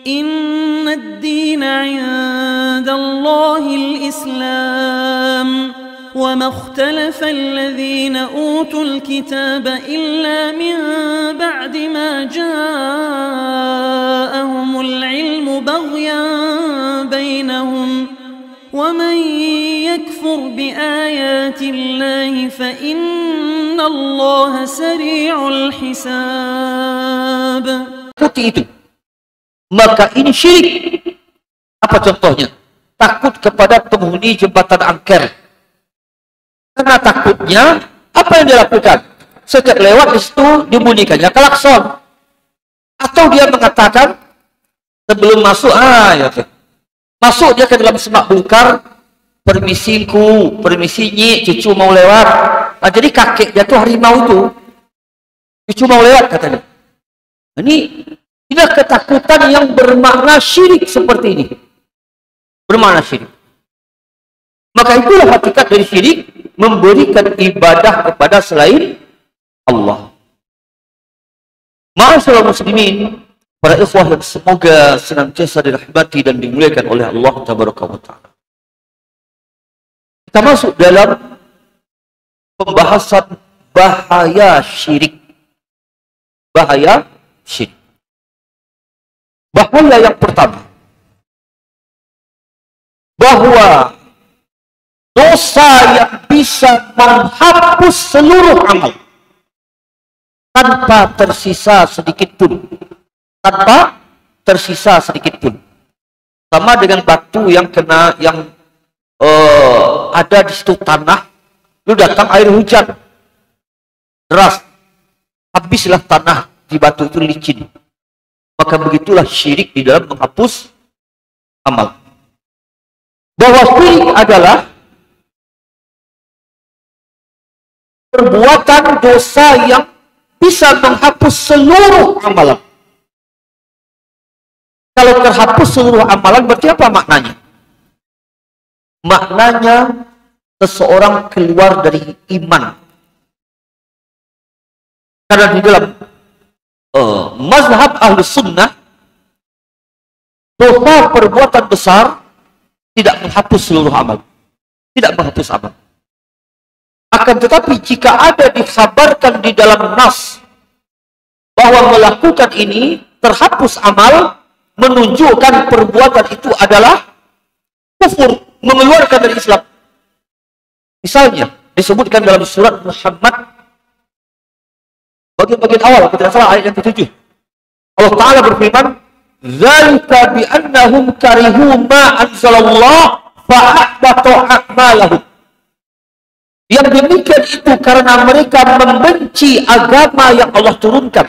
إن الدين عند الله الإسلام وما اختلف الذين أوتوا الكتاب إلا من بعد ما جاءهم العلم بغيا بينهم ومن يكفر بآيات الله فإن الله سريع الحساب. Itu. Maka ini syirik. Apa contohnya? Takut kepada penghuni jembatan angker. Karena takutnya, apa yang dilakukan? Setiap lewat di situ dibunyikannya klakson. Atau dia mengatakan sebelum masuk, masuk dia ke dalam semak belukar, permisiku, permisi Nyi, cucu mau lewat. Nah, jadi kakek dia tuh harimau itu, cucu mau lewat katanya. Ini ketakutan yang bermakna syirik seperti ini. Bermakna syirik. Maka itulah hakikat dari syirik, memberikan ibadah kepada selain Allah. Ma'asyiral muslimin, para ikhwah yang semoga senantiasa dirahmati dan dimuliakan oleh Allah Tabaraka wa Ta'ala. Kita masuk dalam pembahasan bahaya syirik. Bahaya syirik. Bahaya yang pertama, bahwa dosa yang bisa menghapus seluruh amal tanpa tersisa sedikit pun. Tanpa tersisa sedikit pun. Sama dengan batu yang ada di situ tanah, lu datang air hujan deras, habislah tanah di batu itu licin. Maka begitulah syirik di dalam menghapus amal. Bahwa syirik adalah perbuatan dosa yang bisa menghapus seluruh amalan. Kalau terhapus seluruh amalan, berarti apa maknanya? Maknanya seseorang keluar dari iman. Karena di dalam mazhab ahlu sunnah, dosa perbuatan besar tidak menghapus seluruh amal. Tidak menghapus amal. Akan tetapi jika ada dikhabarkan di dalam nas bahwa melakukan ini terhapus amal, menunjukkan perbuatan itu adalah kufur, mengeluarkan dari Islam. Misalnya disebutkan dalam surat Muhammad bagian-bagian awal, kalau tidak salah ayat yang ke-7. Allah Ta'ala berfirman, "Dzalika bi annahum karihu ma anzalallah fa ahbata a'malahum." Yang demikian itu karena mereka membenci agama yang Allah turunkan.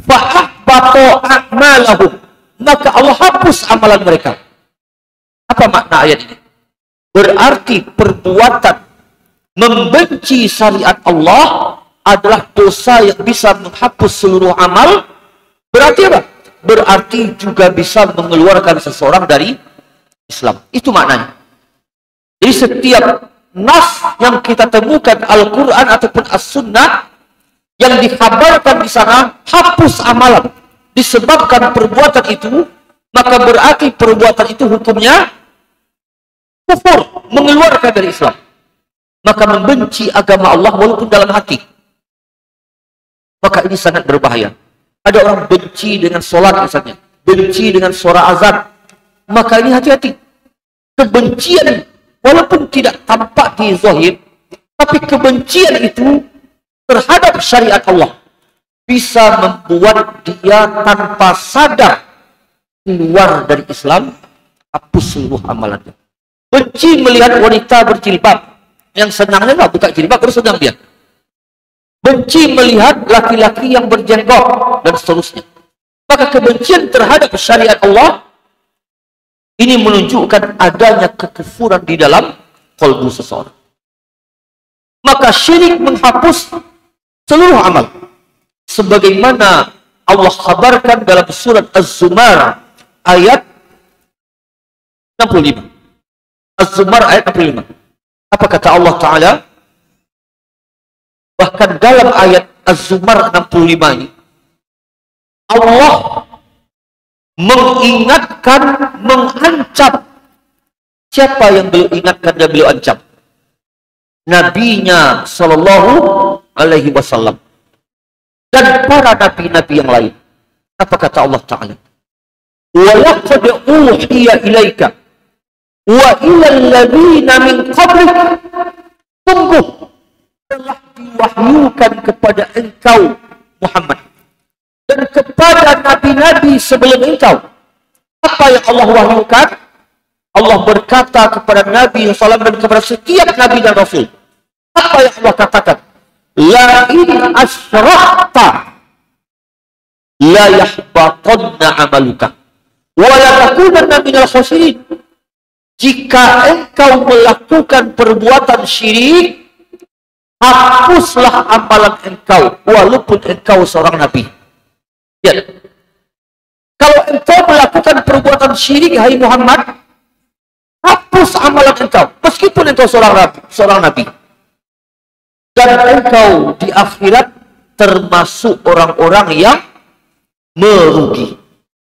Fa ahbata a'malahum. Maka Allah hapus amalan mereka. Apa makna ayat ini? Berarti perbuatan membenci syariat Allah adalah dosa yang bisa menghapus seluruh amal. Berarti apa? Berarti juga bisa mengeluarkan seseorang dari Islam. Itu maknanya. Jadi setiap nas yang kita temukan, Al-Quran ataupun As-Sunnah, yang dikabarkan di sana hapus amalan disebabkan perbuatan itu, maka berarti perbuatan itu hukumnya kufur, mengeluarkan dari Islam. Maka membenci agama Allah walaupun dalam hati. Maka ini sangat berbahaya. Ada orang benci dengan sholat misalnya, benci dengan suara azan. Maka ini hati-hati. Kebencian walaupun tidak tampak di zahir, tapi kebencian itu terhadap syariat Allah bisa membuat dia tanpa sadar keluar dari Islam, hapus seluruh amalannya. Benci melihat wanita berjilbab, yang senangnya nggak buka jilbab, terus senang dia. Benci melihat laki-laki yang berjenggot dan seterusnya. Maka kebencian terhadap syariat Allah ini menunjukkan adanya kekufuran di dalam qalbu seseorang. Maka syirik menghapus seluruh amal. Sebagaimana Allah kabarkan dalam surat Az-Zumar ayat 65. Az-Zumar ayat 65. Apa kata Allah Ta'ala? Bahkan dalam ayat Az-Zumar 65 ini, Allah mengingatkan, mengancam. Siapa yang beliau ingatkan dan beliau ancam? Nabinya Sallallahu Alaihi Wasallam dan para nabi-nabi yang lain. Apa kata Allah Ta'ala? Wa laqad uhiya ilaika wa ila alladhina min qablik. Sungguh telah diwahyukan kepada engkau Muhammad dan kepada nabi-nabi sebelum engkau. Apa yang Allah wahyukan? Allah berkata kepada Nabi SAW dan kepada setiap Nabi dan Rasul. Apa yang Allah katakan? La in asyrakta la yahbatanna amaluka wa la takunanna minal khasirin. Jika engkau melakukan perbuatan syirik, hapuslah amalan engkau walaupun engkau seorang nabi. Ya. Kalau engkau melakukan perbuatan syirik, hai Muhammad, hapus amalan engkau meskipun engkau seorang nabi. Dan engkau di akhirat termasuk orang-orang yang merugi.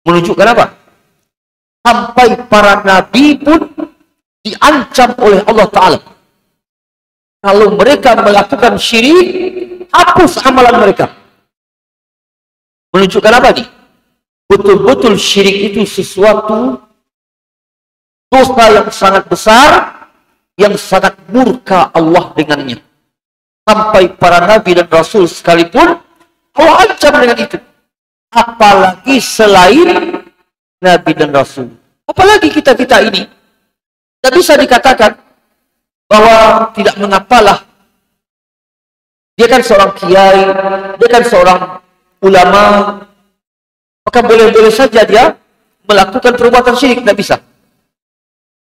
Menunjukkan apa? Sampai para nabi pun diancam oleh Allah Ta'ala. Kalau mereka melakukan syirik, hapus amalan mereka. Menunjukkan apa nih? Betul-betul syirik itu sesuatu dosa yang sangat besar, yang sangat murka Allah dengannya. Sampai para nabi dan rasul sekalipun Allah ancam dengan itu. Apalagi selain nabi dan rasul. Apalagi kita-kita ini. Tidak bisa dikatakan bahwa tidak mengapalah. Dia kan seorang kiai, dia kan seorang ulama, maka boleh-boleh saja dia melakukan perbuatan syirik. Tidak bisa.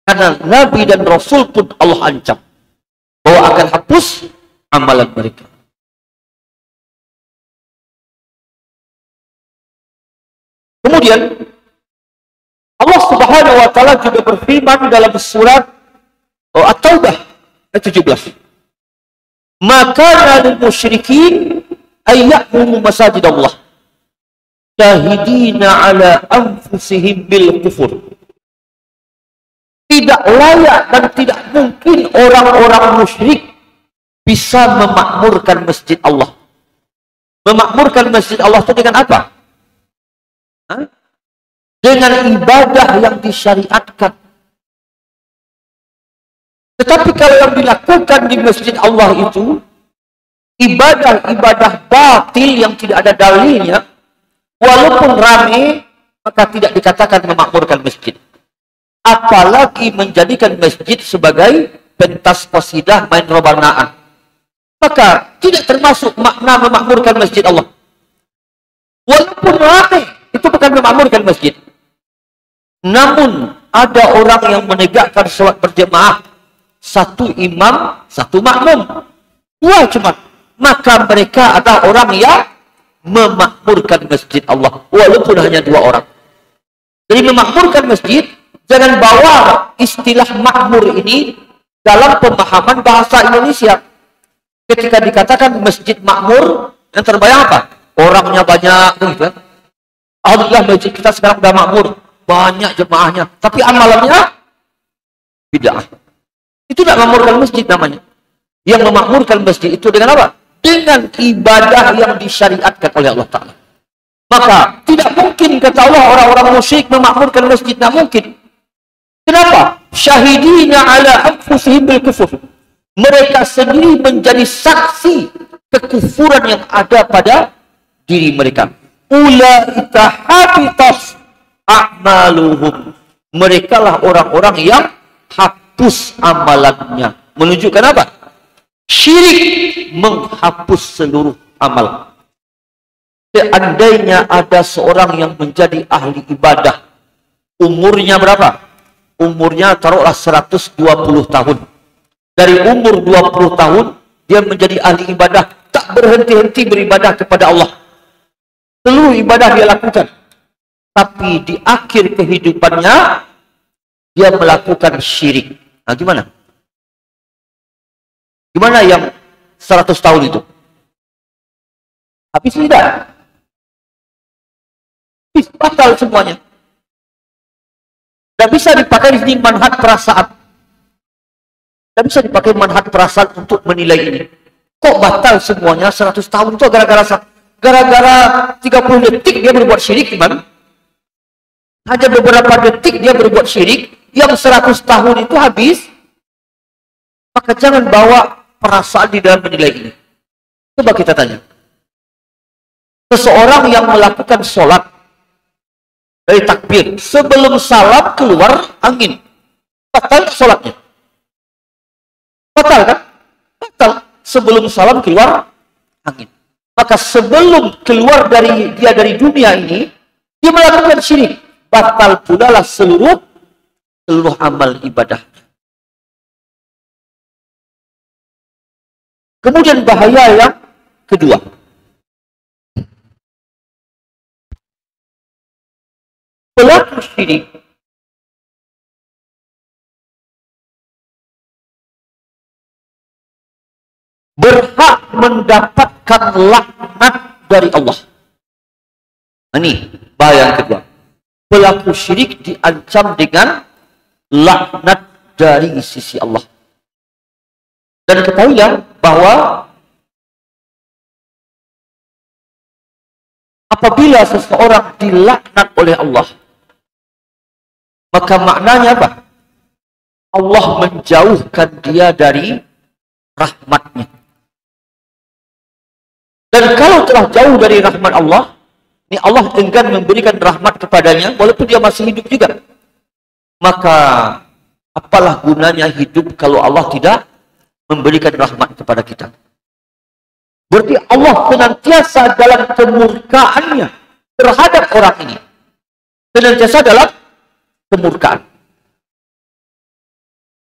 Karena nabi dan rasul pun Allah ancam bahwa akan hapus amalan mereka. Kemudian Allah Subhanahu wa taala juga berfirman dalam surat At-Taubah ayat 17. Maka lil musyrikin ay ya'muru masajid Allah syahidina ala anfusihim bil kufur. Tidak layak dan tidak mungkin orang-orang musyrik bisa memakmurkan masjid Allah. Memakmurkan masjid Allah itu dengan apa? Dengan ibadah yang disyariatkan. Tetapi kalau yang dilakukan di masjid Allah itu ibadah-ibadah batil yang tidak ada dalilnya, walaupun ramai, maka tidak dikatakan memakmurkan masjid. Apalagi menjadikan masjid sebagai pentas qasidah main robanaan. Maka tidak termasuk makna memakmurkan masjid Allah. Walaupun ramai, itu bukan memakmurkan masjid. Namun ada orang yang menegakkan salat berjemaah, satu imam, satu makmum, dua cuma, maka mereka adalah orang yang memakmurkan masjid Allah, walaupun hanya dua orang. Jadi memakmurkan masjid, jangan bawa istilah makmur ini dalam pemahaman bahasa Indonesia. Ketika dikatakan masjid makmur, yang terbayang apa? Orangnya banyak, gitu kan? Alhamdulillah masjid kita sekarang sudah makmur, banyak jemaahnya, tapi amalannya bid'ah. Itu tidak memakmurkan masjid namanya. Yang memakmurkan masjid itu dengan apa? Dengan ibadah yang disyariatkan oleh Allah Ta'ala. Maka tidak mungkin kata Allah orang-orang musyrik memakmurkan masjid, tidak mungkin. Kenapa? Syahidina ala anfusihim bil kufur. Mereka sendiri menjadi saksi kekufuran yang ada pada diri mereka. Ulaika habitat a'maluhum. Mereka lah orang-orang yang hapus amalannya. Menunjukkan apa? Syirik menghapus seluruh amal. Seandainya ada seorang yang menjadi ahli ibadah, umurnya berapa? Umurnya taruhlah 120 tahun. Dari umur 20 tahun, dia menjadi ahli ibadah, tak berhenti-henti beribadah kepada Allah. Seluruh ibadah dia lakukan. Tapi di akhir kehidupannya, dia melakukan syirik. Nah, gimana? Gimana yang 100 tahun itu? Habis tidak? Habis, batal semuanya. Tidak bisa dipakai di manhaj perasaan. Tidak bisa dipakai manhaj perasaan untuk menilai ini. Kok batal semuanya 100 tahun itu gara-gara 30 detik dia berbuat syirik gimana? Hanya beberapa detik dia berbuat syirik, yang 100 tahun itu habis. Maka jangan bawa perasaan di dalam menilai ini. Coba kita tanya. Seseorang yang melakukan sholat dari takbir sebelum salam keluar angin, batal sholatnya? Batal kan? Batal. Sebelum salam keluar angin. Maka sebelum keluar dari dunia ini, dia melakukan syirik. Batal pula lah seluruh amal ibadah. Kemudian bahaya yang kedua. Pelaku syirik berhak mendapatkan laknat dari Allah. Ini bahaya yang kedua. Pelaku syirik diancam dengan laknat dari sisi Allah. Dan ketahuilah bahwa apabila seseorang dilaknat oleh Allah, maka maknanya apa? Allah menjauhkan dia dari rahmatnya. Dan kalau telah jauh dari rahmat Allah, ini Allah enggan memberikan rahmat kepadanya, walaupun dia masih hidup juga. Maka apalah gunanya hidup kalau Allah tidak memberikan rahmat kepada kita? Berarti Allah senantiasa dalam kemurkaannya terhadap orang ini. Senantiasa dalam kemurkaan.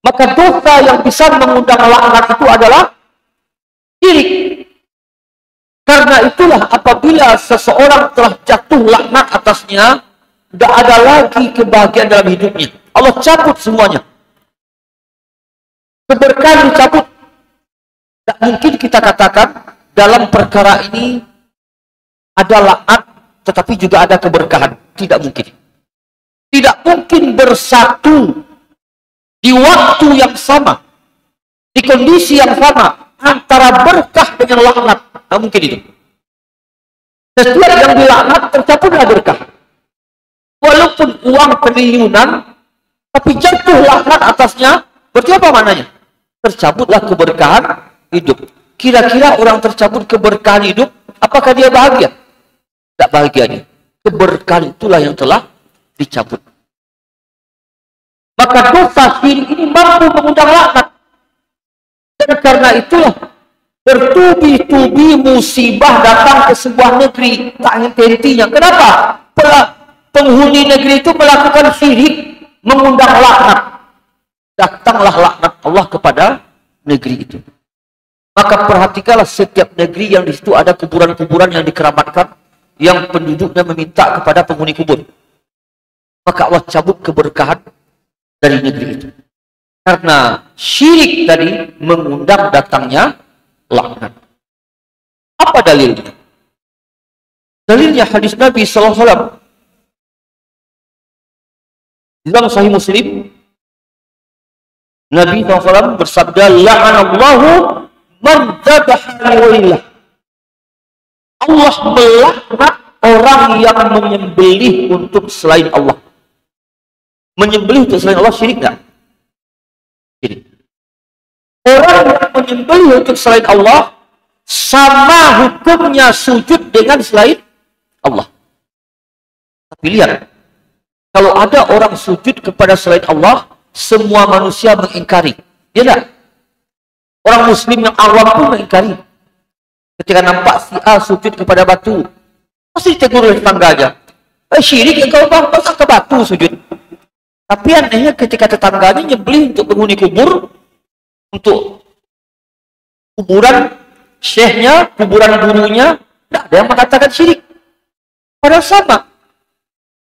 Maka dosa yang bisa mengundang laknat itu adalah syirik. Karena itulah apabila seseorang telah jatuh laknat atasnya, tidak ada lagi kebahagiaan dalam hidupnya. Allah cabut semuanya. Keberkahan dicabut. Tidak mungkin kita katakan dalam perkara ini ada laknat tetapi juga ada keberkahan. Tidak mungkin. Tidak mungkin bersatu di waktu yang sama, di kondisi yang sama, antara berkah dengan laknat. Tidak mungkin itu. Setiap yang dilaknat tercapurlah berkah. Walaupun uang triliunan, tapi jatuh laknat atasnya, berarti apa maknanya? Tercabutlah keberkahan hidup. Kira-kira orang tercabut keberkahan hidup, apakah dia bahagia? Tidak bahagia dia. Keberkahan itulah yang telah dicabut. Maka dosa syirik ini mampu mengundang laknat. Dan karena itulah bertubi-tubi musibah datang ke sebuah negeri, tak henti-hentinya. Kenapa? Penghuni negeri itu melakukan syirik, mengundang laknat. Datanglah laknat Allah kepada negeri itu. Maka perhatikanlah setiap negeri yang di situ ada kuburan-kuburan yang dikeramatkan, yang penduduknya meminta kepada penghuni kubur. Maka Allah cabut keberkahan dari negeri itu. Karena syirik tadi mengundang datangnya laknat. Apa dalilnya? Dalilnya hadis Nabi SAW. Dalam Sahih Muslim, Nabi SAW bersabda, la'anallahu man dzabaha liwailah. Allah melaknat orang yang menyembelih untuk selain Allah. Menyembelih untuk selain Allah syirik enggak? Syirik. Orang yang menyembelih untuk selain Allah sama hukumnya sujud dengan selain Allah. Tapi lihat, kalau ada orang sujud kepada selain Allah, semua manusia mengingkari. Ya enggak? Orang muslim yang awam pun mengingkari. Ketika nampak si A sujud kepada batu, pasti ditegur oleh tetangganya. Syirik engkau bang, masa ke batu sujud? Tapi anehnya ketika tetangganya nyembelih untuk penghuni kubur, untuk kuburan syekhnya, kuburan gurunya, tidak ada yang mengatakan syirik. Padahal sama.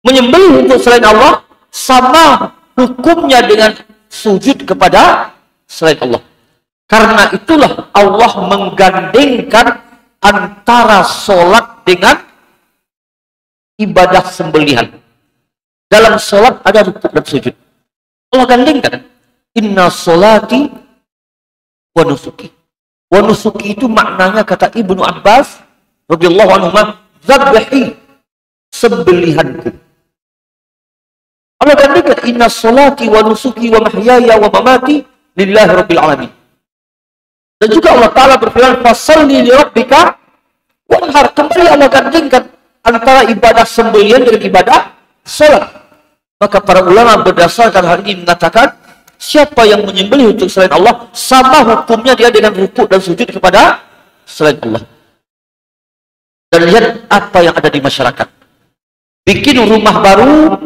Menyembelih untuk selain Allah sama hukumnya dengan sujud kepada selain Allah. Karena itulah Allah menggandengkan antara sholat dengan ibadah sembelihan. Dalam salat ada rukuk dan sujud. Allah gandengkan. Inna salati wa nusuki. Wa nusuki itu maknanya kata Ibnu Abbas radhiyallahu anhu, zabhi, sembelihanku. Allah gandengkan inna salati wa nusuki wa mahyaya wa mamati lillahi rabbil alamin. Dan juga Allah Ta'ala berfirman, fasalli li rabbika wanhar. Kembali Allah gandengkan antara ibadah sembelihan dengan ibadah salat. Maka para ulama berdasarkan hal ini mengatakan, siapa yang menyembelih untuk selain Allah, sama hukumnya dia dengan rukuk dan sujud kepada selain Allah. Dan lihat apa yang ada di masyarakat. Bikin rumah baru,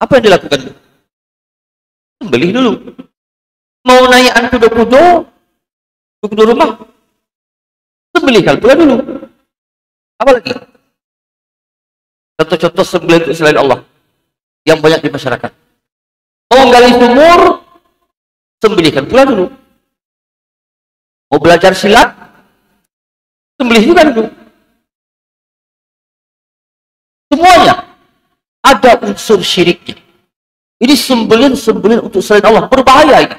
apa yang dilakukan? Sembelih dulu. Mau naikkan kuda-kuda rumah, sembelihkan pula dulu. Apa lagi? Contoh-contoh sembelih untuk selain Allah yang banyak di masyarakat. Mau gali sumur, sembelihkan pula dulu. Mau belajar silat, sembelih juga dulu. Semuanya ada unsur syiriknya. Ini sembelihan untuk selain Allah. Berbahaya ini.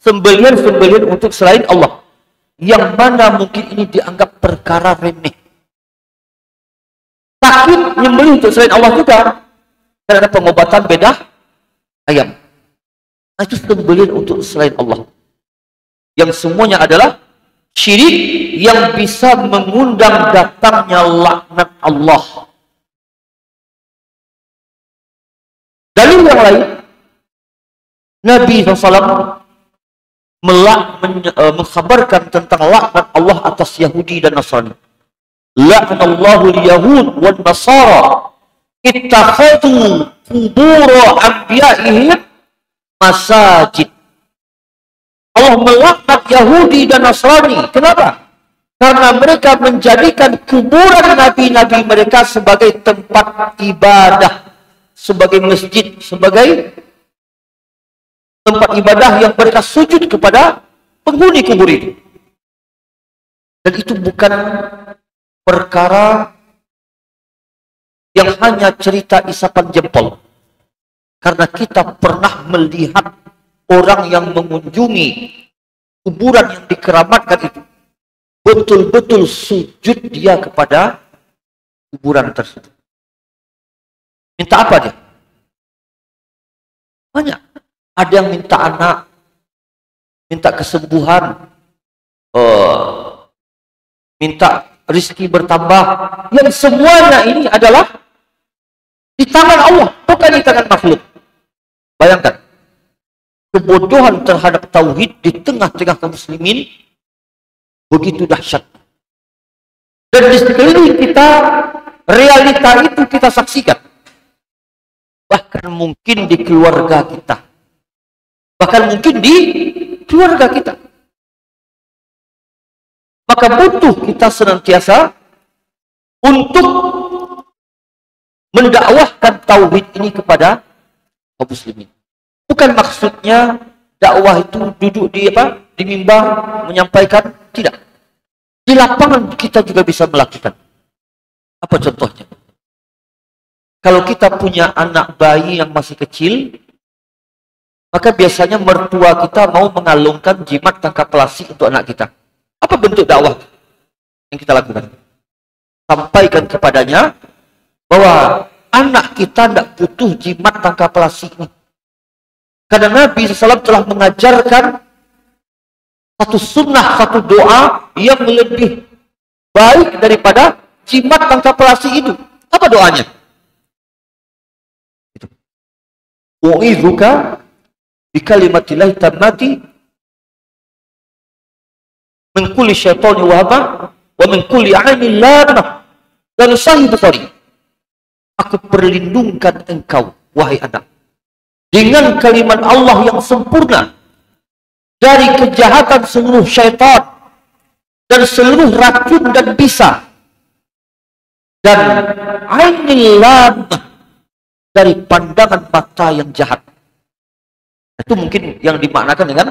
Sembelihan untuk selain Allah. Yang mana mungkin ini dianggap perkara remeh. Sakit nyembelih untuk selain Allah juga. Karena ada pengobatan bedah ayam. Nah, itu sembelihan untuk selain Allah. Yang semuanya adalah syirik yang bisa mengundang datangnya laknat Allah. Dalil yang lain, Nabi SAW mengkhabarkan tentang laknat Allah atas Yahudi dan Nasrani. La'anallahu al-yahud wan nasara ittakhadhu qubur anbiya'ihim masajid. Allah melaknat Yahudi dan Nasrani. Kenapa? Karena mereka menjadikan kuburan nabi-nabi mereka sebagai tempat ibadah, sebagai masjid, sebagai tempat ibadah yang mereka sujud kepada penghuni kubur itu. Dan itu bukan perkara yang hanya cerita isapan jempol. Karena kita pernah melihat orang yang mengunjungi kuburan yang dikeramatkan itu betul-betul sujud dia kepada kuburan tersebut. Minta apa dia? Banyak. Ada yang minta anak, minta kesembuhan, minta rezeki bertambah. Yang semuanya ini adalah di tangan Allah, bukan di tangan makhluk. Bayangkan, kebodohan terhadap tauhid di tengah-tengah kaum muslimin begitu dahsyat. Dan di sekeliling kita, realita itu kita saksikan. Bahkan mungkin di keluarga kita. Bahkan mungkin di keluarga kita. Maka butuh kita senantiasa untuk mendakwahkan tauhid ini kepada kaum muslimin. Bukan maksudnya dakwah itu duduk di mimbar menyampaikan, tidak. Di lapangan kita juga bisa melakukan. Apa contohnya? Kalau kita punya anak bayi yang masih kecil, maka biasanya mertua kita mau mengalungkan jimat tangkap pelasi untuk anak kita. Apa bentuk dakwah yang kita lakukan? Sampaikan kepadanya bahwa anak kita tidak butuh jimat tangkap pelasi ini. Karena Nabi SAW telah mengajarkan satu sunnah, satu doa yang lebih baik daripada jimat tangkap pelasi itu. Apa doanya? U'idzuka bikalimatillahi tammati min kulli syaitani wahama wa min kulli ainin lamah. Dan Sahih Bukhari, aku perlindungkan engkau wahai anak dengan kalimat Allah yang sempurna dari kejahatan seluruh syaitan dan seluruh racun dan bisa, dan ainil lamah, dari pandangan mata yang jahat. Itu mungkin yang dimaknakan dengan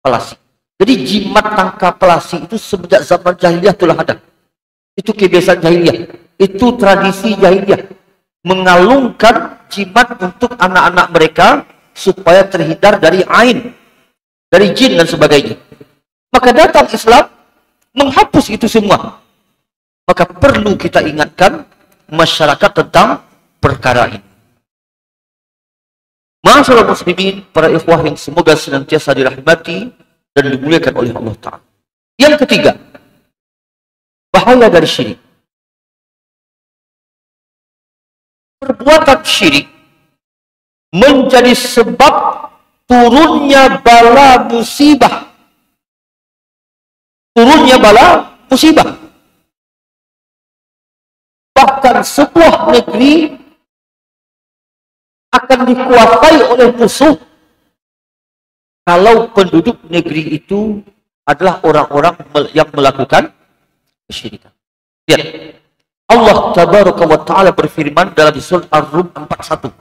pelasi. Jadi jimat tangkap pelasi itu semenjak zaman jahiliyah telah ada. Itu kebiasaan jahiliyah. Itu tradisi jahiliyah. mengalungkan jimat untuk anak-anak mereka supaya terhindar dari ain, dari jin dan sebagainya. Maka datang Islam menghapus itu semua. Maka perlu kita ingatkan masyarakat tentang perkara ini. Ma'asyiral muslimin, para ikhwah yang semoga senantiasa dirahmati dan dimuliakan oleh Allah Ta'ala. Yang ketiga, bahaya dari syirik. Perbuatan syirik menjadi sebab turunnya bala musibah. Turunnya bala musibah. Bahkan sebuah negeri akan dikuasai oleh musuh kalau penduduk negeri itu adalah orang-orang yang melakukan kesyirikan. Lihat, Allah Tabaraka wa Ta'ala berfirman dalam surah Ar-Rum 41.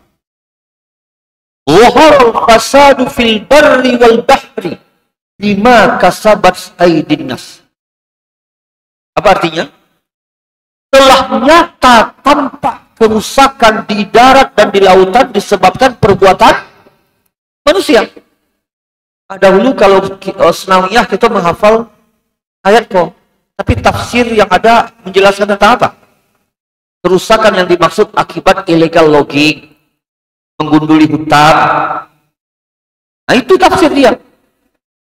Zaharal fasadu fil barri wal bahri bima kasabat aydin nas. Apa artinya? Telah nyata tampak kerusakan di darat dan di lautan disebabkan perbuatan manusia. Dahulu kalau senawiyah kita menghafal ayat kok, tapi tafsir yang ada menjelaskan tentang apa? Kerusakan yang dimaksud akibat illegal logging, menggunduli hutan. Nah itu tafsir dia.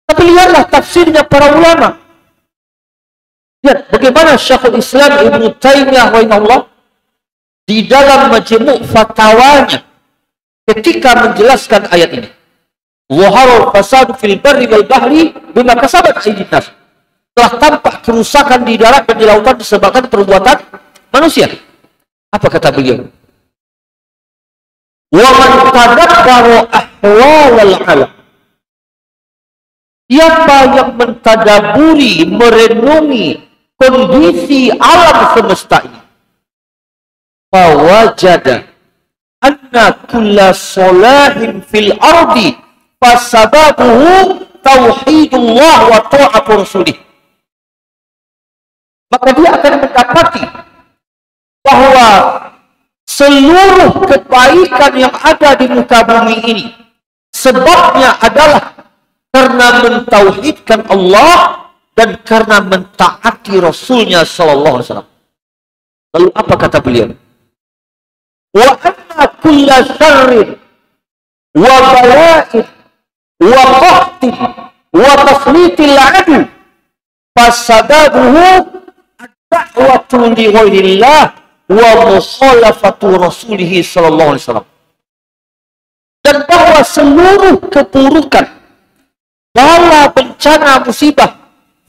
Tapi lihatlah tafsirnya para ulama. Lihat bagaimana Syekhul Islam Ibnu Taimiyah rahimahullah di dalam majmu' fatwanya ketika menjelaskan ayat ini. Zaharal fasadu fil barri wal bahri bima kasabat aydin nas. Telah tampak kerusakan di darat dan di lautan disebabkan perbuatan manusia. Apa kata beliau? Wa man tadabbara ahwalal alam. Siapa yang mentadaburi, merenungi kondisi alam semesta ini, fawajada anna kulla salahin fil ardi fasababuhu tauhidullah wa ta'atu rasulih. Maka dia akan mendapati bahwa seluruh kebaikan yang ada di muka bumi ini sebabnya adalah karena mentauhidkan Allah dan karena mentaati Rasulnya sallallahu alaihi wasallam. Lalu apa kata beliau? Wa anna kulla syarrin wa bala'in wa qahtin wa taslitil adu fasababuhu ad-da'watu li ghairillah wa mukhalafatu Rasulih sallallahu alaihi wasallam. Dan bahwa seluruh keburukan, bala, bencana, musibah,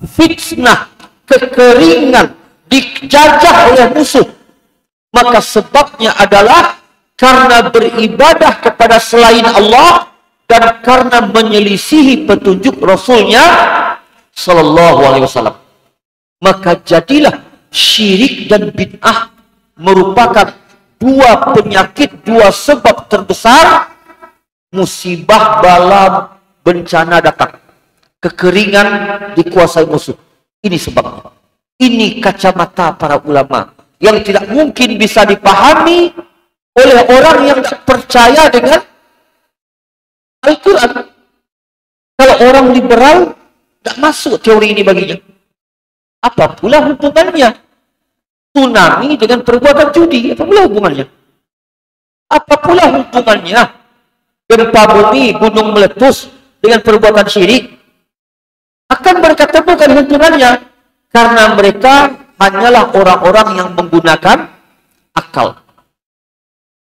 fitnah, kekeringan dijajah oleh musuh, maka sebabnya adalah karena beribadah kepada selain Allah dan karena menyelisihi petunjuk Rasulnya sallallahu alaihi wasallam. Maka jadilah syirik dan bid'ah merupakan dua penyakit, dua sebab terbesar musibah, bala, bencana datang, kekeringan dikuasai musuh. Ini sebabnya. Ini kacamata para ulama yang tidak mungkin bisa dipahami oleh orang yang tidak percaya dengan Al-Quran. Kalau orang liberal tidak masuk teori ini baginya. Apa pula hubungannya tsunami dengan perbuatan judi? Apa pula hubungannya? Apa pula hubungannya gempa bumi, gunung meletus dengan perbuatan syirik? Akan mereka temukan hubungannya karena mereka hanyalah orang-orang yang menggunakan akal,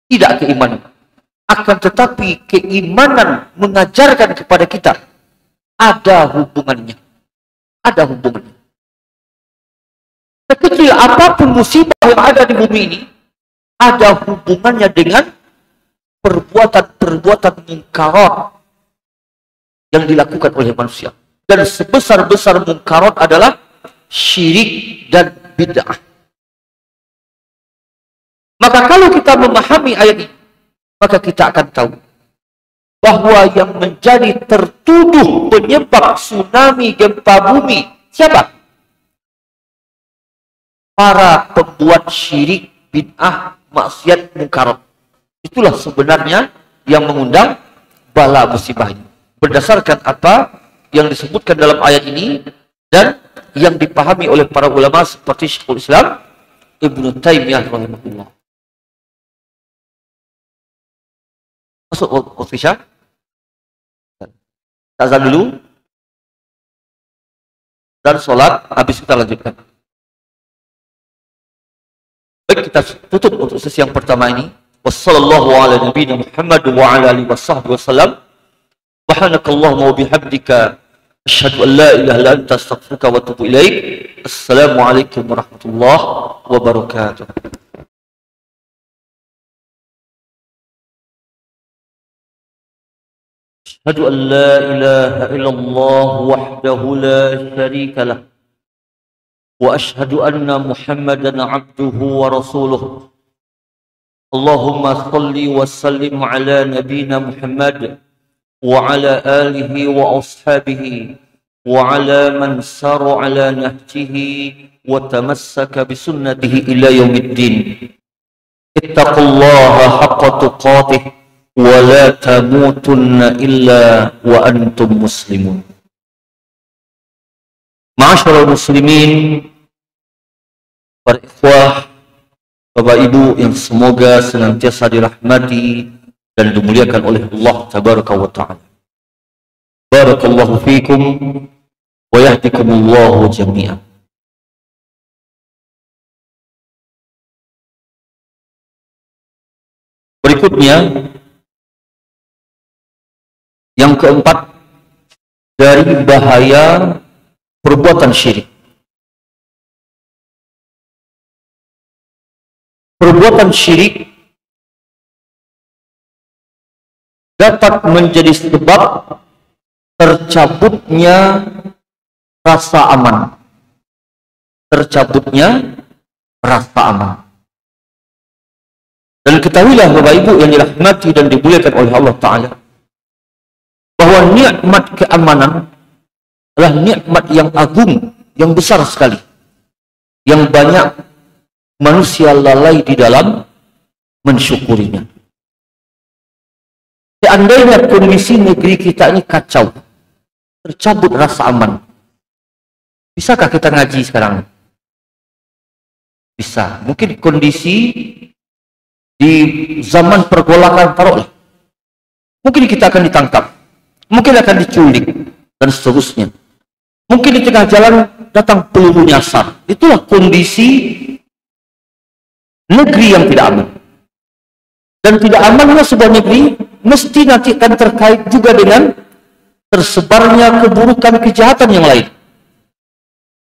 tidak keimanan. Akan tetapi keimanan mengajarkan kepada kita ada hubungannya. Ada hubungannya. Sekecil apapun musibah yang ada di bumi ini, ada hubungannya dengan perbuatan-perbuatan mungkarat yang dilakukan oleh manusia. Dan sebesar-besar mungkarat adalah syirik dan bid'ah. Maka kalau kita memahami ayat ini, maka kita akan tahu bahwa yang menjadi tertuduh penyebab tsunami gempa bumi siapa? Para pembuat syirik, bid'ah, maksiat mungkarat. Itulah sebenarnya yang mengundang bala musibah ini. Berdasarkan apa yang disebutkan dalam ayat ini dan yang dipahami oleh para ulama seperti Syekhul Islam Ibnu Taimiyah rahimahullah. Masuk waktu Isya. Azan dulu dan sholat, habis kita lanjutkan. Baik, kita tutup untuk sesi yang pertama ini. Wassallallahu ala nabiyina Muhammad wa ala alihi washabbihi wasallam. Subhanakallahumma wa bihamdika asyhadu an la ilaha illa anta astaghfiruka wa atubu ilaik. Assalamualaikum warahmatullahi wabarakatuh. أشهد أن لا إله إلا الله وحده لا شريك له وأشهد أن محمدا عبده ورسوله اللهم صل وسلم على نبينا محمد وعلى آله وأصحابه وعلى من سار على نهجه وتمسك بسنته إلى يوم الدين اتقوا الله حق تقاته ولا تموتن إلا وأنتم مسلمون. Ma'asyiral muslimin, para ikhwah, Bapak Ibu yang semoga senantiasa dirahmati dan dimuliakan oleh Allah tabaraka wa ta'ala. Barakallahu fikum wa yahdikumullahu jami'an. Berikutnya yang keempat dari bahaya perbuatan syirik. Perbuatan syirik dapat menjadi sebab tercabutnya rasa aman. Tercabutnya rasa aman. Dan ketahuilah Bapak Ibu yang dirahmati dan dimuliakan oleh Allah Ta'ala, bahwa nikmat keamanan adalah nikmat yang agung, yang besar sekali, yang banyak manusia lalai di dalam mensyukurinya. Seandainya kondisi negeri kita ini kacau, tercabut rasa aman, bisakah kita ngaji sekarang? Bisa. Mungkin kondisi di zaman pergolakan taruhlah, mungkin kita akan ditangkap, mungkin akan diculik, dan seterusnya. Mungkin di tengah jalan datang peluru nyasar. Itulah kondisi negeri yang tidak aman. Dan tidak amannya sebuah negeri mesti nanti akan terkait juga dengan tersebarnya keburukan kejahatan yang lain,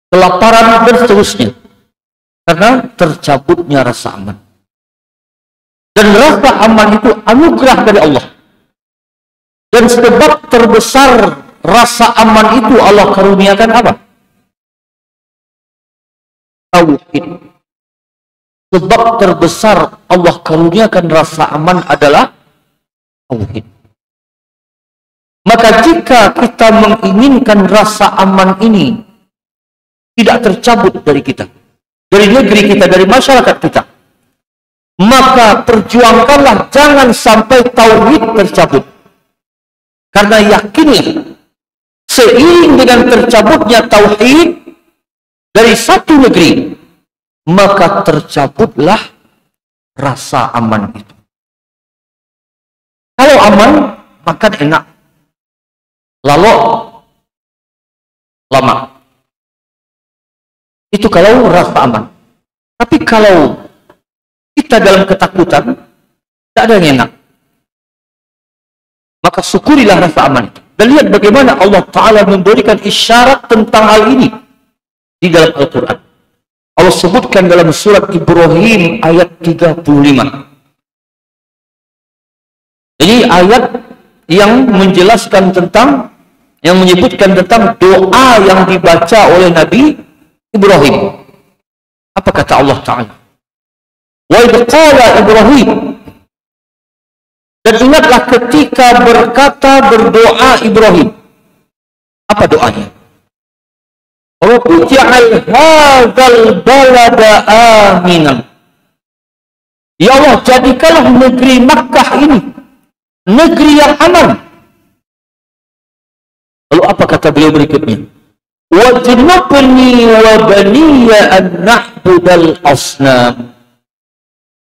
kelaparan dan seterusnya, karena tercabutnya rasa aman. Dan rasa aman itu anugerah dari Allah. Dan sebab terbesar rasa aman itu Allah karuniakan apa? Tauhid. Sebab terbesar Allah karuniakan rasa aman adalah tauhid. Maka jika kita menginginkan rasa aman ini tidak tercabut dari kita, dari negeri kita, dari masyarakat kita, maka perjuangkanlah jangan sampai tauhid tercabut. Karena yakinlah, seiring dengan tercabutnya tauhid dari satu negeri, maka tercabutlah rasa aman itu. Kalau aman, makan enak, lalu lama. Itu kalau rasa aman. Tapi kalau kita dalam ketakutan, tidak ada yang enak, maka syukurilah rasa aman itu. Dan lihat bagaimana Allah Ta'ala memberikan isyarat tentang hal ini di dalam Al-Quran. Allah sebutkan dalam surat Ibrahim ayat 35. Jadi ayat yang menjelaskan tentang, yang menyebutkan tentang doa yang dibaca oleh Nabi Ibrahim. Apa kata Allah Ta'ala? Wa idh qala Ibrahim. Dan ingatlah ketika berdoa Ibrahim. Apa doanya? Rabbi ja'al hadzal balada aminan. Ya Allah, jadikanlah negeri Makkah ini negeri yang aman. Lalu apa kata beliau berikutnya? Wajnubni wa baniya an na'budal asnam.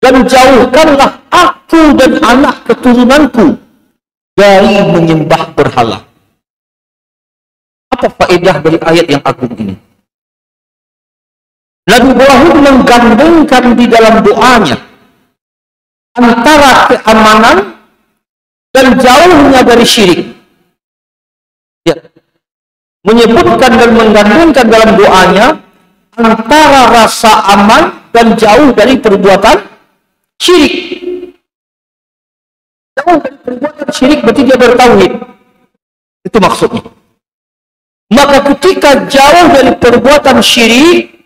Dan jauhkanlah aku dan anak keturunanku dari menyembah berhala. Apa faedah dari ayat yang agung ini? Nabi Ibrahim menggandengkan di dalam doanya antara keamanan dan jauhnya dari syirik. Ya. Menyebutkan dan menggandengkan dalam doanya antara rasa aman dan jauh dari perbuatan syirik. Jauh dari perbuatan syirik berarti dia bertauhid. Itu maksudnya. Maka ketika jauh dari perbuatan syirik,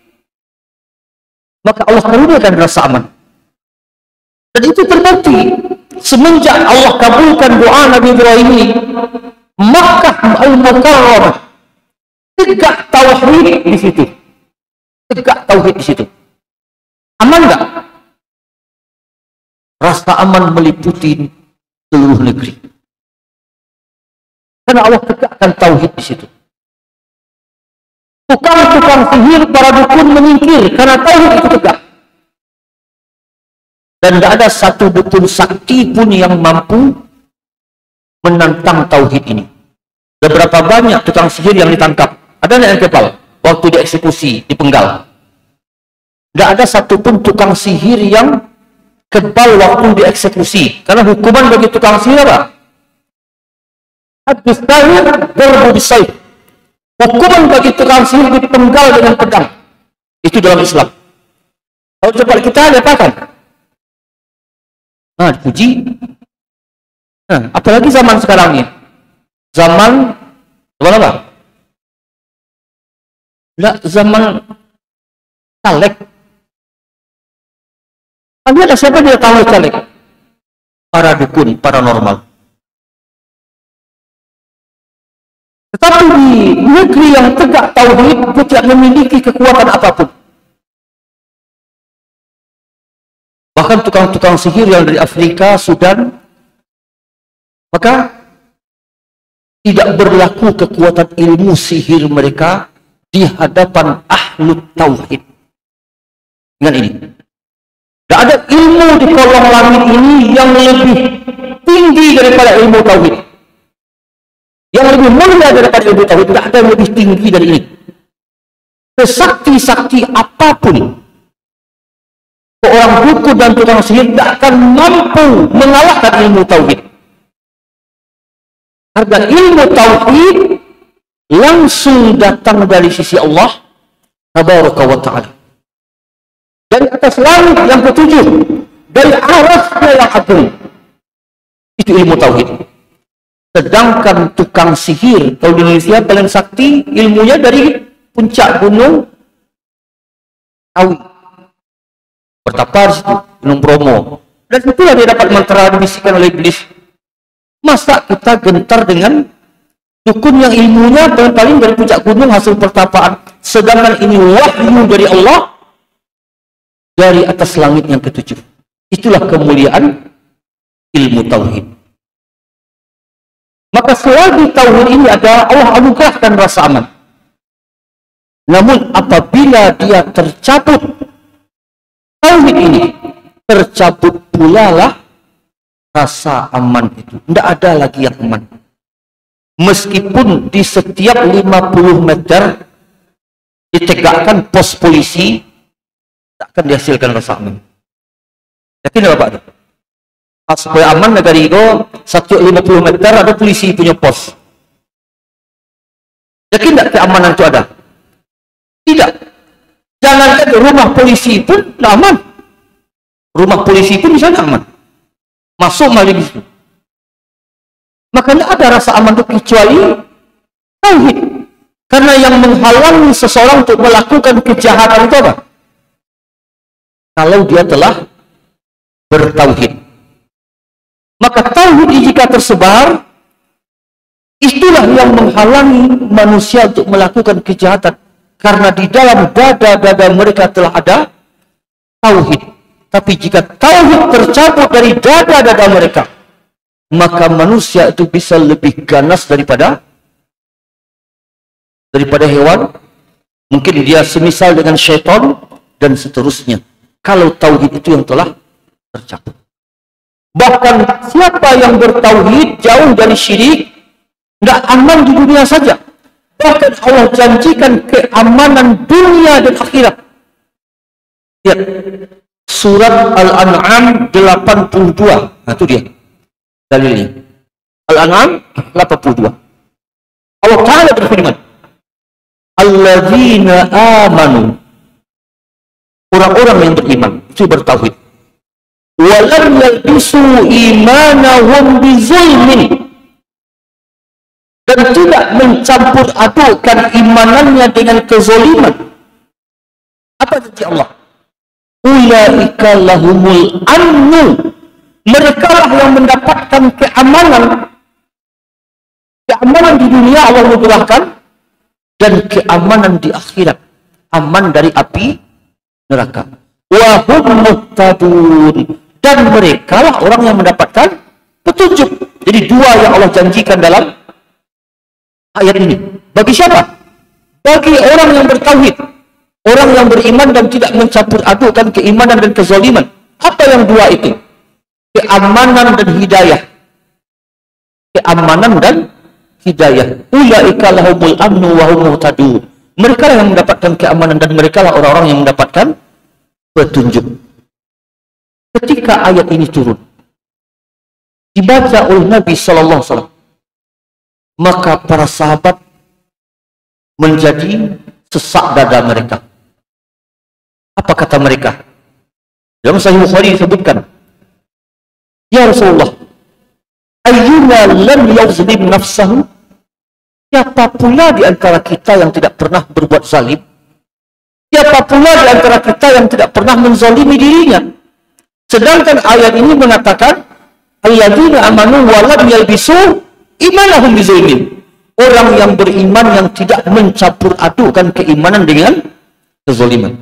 maka Allah karuniakan rasa aman. Dan itu terbukti semenjak Allah kabulkan doa Nabi Ibrahim ini. Makkah al-Mukarramah tegak tauhid di situ. Tegak tauhid di situ. Aman enggak? Rasa aman meliputi seluruh negeri. Karena Allah tegakkan tauhid di situ. Tukang-tukang sihir, para dukun menyingkir karena tauhid itu tegak. Dan tidak ada satu dukun sakti pun yang mampu menantang tauhid ini. Dan berapa banyak tukang sihir yang ditangkap? Ada yang kepal waktu dieksekusi, dipenggal. Tidak ada satupun tukang sihir yang kebal waktu dieksekusi. Karena hukuman bagi tukang sihir apa? Hadis sahih darbu bisaif. Hukuman bagi tukang sihir dipenggal dengan pedang. Itu dalam Islam. Kalau coba kita lihatkan. Nah, dipuji. Nah, apalagi zaman sekarang ini. Zaman apa? Enggak, zaman caleg. Ada siapa dia tahu caleg? Para dukun, paranormal. Tetapi di negeri yang tegak tauhid tidak memiliki kekuatan apapun. Bahkan tukang-tukang sihir yang dari Afrika, Sudan, maka tidak berlaku kekuatan ilmu sihir mereka di hadapan ahlu tauhid. Dengan ini, tidak ada ilmu di kolong langit ini yang lebih tinggi daripada ilmu tauhid. Yang lebih mulia daripada ilmu tauhid, tidak ada yang lebih tinggi dari ini. Kesakti-sakti apapun, seorang dukun dan tukang sihir tidak akan mampu mengalahkan ilmu tauhid. Karena ilmu tauhid langsung datang dari sisi Allah Tabaraka wa Ta'ala. Dari atas langit yang ketujuh, dari arasnya yang agung. Itu ilmu tauhid. Sedangkan tukang sihir, kalau di Indonesia paling sakti ilmunya dari puncak gunung Kawi. Bertapa di situ, Gunung Bromo. Dan itulah dia dapat mantra dibisikkan oleh iblis. Masa kita gentar dengan dukun yang ilmunya paling dari puncak gunung hasil pertapaan. Sedangkan ini wahyu dari Allah dari atas langit yang ketujuh. Itulah kemuliaan ilmu tauhid. Maka selagi tauhid ini ada, Allah anugerahkan rasa aman. Namun apabila dia tercabut tauhid ini, tercabut pula lah rasa aman itu. Tidak ada lagi yang aman. Meskipun di setiap 50 meter ditegakkan pos polisi, tak akan dihasilkan rasa aman. Yakin tidak Pak? Supaya aman negara itu 150 meter ada polisi punya pos. Yakin tidak keamanan itu ada? Tidak. Jangankan rumah polisi pun tidak aman. Rumah polisi pun di sana aman. Masuk malah di situ. Maka tidak ada rasa aman itu kecuali tauhid. Karena yang menghalangi seseorang untuk melakukan kejahatan itu apa? Kalau dia telah bertauhid. Maka tauhid jika tersebar, itulah yang menghalangi manusia untuk melakukan kejahatan. Karena di dalam dada-dada mereka telah ada tauhid. Tapi jika tauhid tercabut dari dada-dada mereka, maka manusia itu bisa lebih ganas daripada hewan. Mungkin dia semisal dengan syaitan dan seterusnya. Kalau tauhid itu yang telah tercabut. Bahkan siapa yang bertauhid jauh dari syirik, tidak aman di dunia saja. Bahkan Allah janjikan keamanan dunia dan akhirat. Lihat surat Al-An'am 82. Nah, itu dia dalilnya. Al-An'am 82. Allah Ta'ala berfirman, alladzina amanu, orang-orang yang beriman, itu bertauhid, walam yalbisu imanahum bizulmin, dan tidak mencampur adukan imanannya dengan kezaliman. Apa janji Allah? Ulaika lahumul amnu, mereka lah yang mendapatkan keamanan di dunia Allah nubuahkan, dan keamanan di akhirat, aman dari api neraka. Wa hum muhtadun, dan mereka lah orang yang mendapatkan petunjuk. Jadi dua yang Allah janjikan dalam ayat ini. Bagi siapa? Bagi orang yang bertauhid, orang yang beriman dan tidak mencampur adukan keimanan dan kezaliman. Apa yang dua itu? Keamanan dan hidayah. Keamanan dan hidayah. Ulaika lahumul amnu wa hum muhtadun. Mereka yang mendapatkan keamanan dan mereka lah orang-orang yang mendapatkan petunjuk. Ketika ayat ini turun, dibaca oleh Nabi sallallahu alaihi wasallam, maka para sahabat menjadi sesak dada mereka. Apa kata mereka? Dalam Sahih Bukhari disebutkan, ya Rasulullah, ayyuna lam yazlim nafsahu, siapa pula di antara kita yang tidak pernah berbuat zalim? Siapa pula di antara kita yang tidak pernah menzalimi dirinya? Sedangkan ayat ini mengatakan, alladzina amanu wa lam yalbisu imanahum bizulmin, orang yang beriman yang tidak mencampur adukan keimanan dengan kezaliman.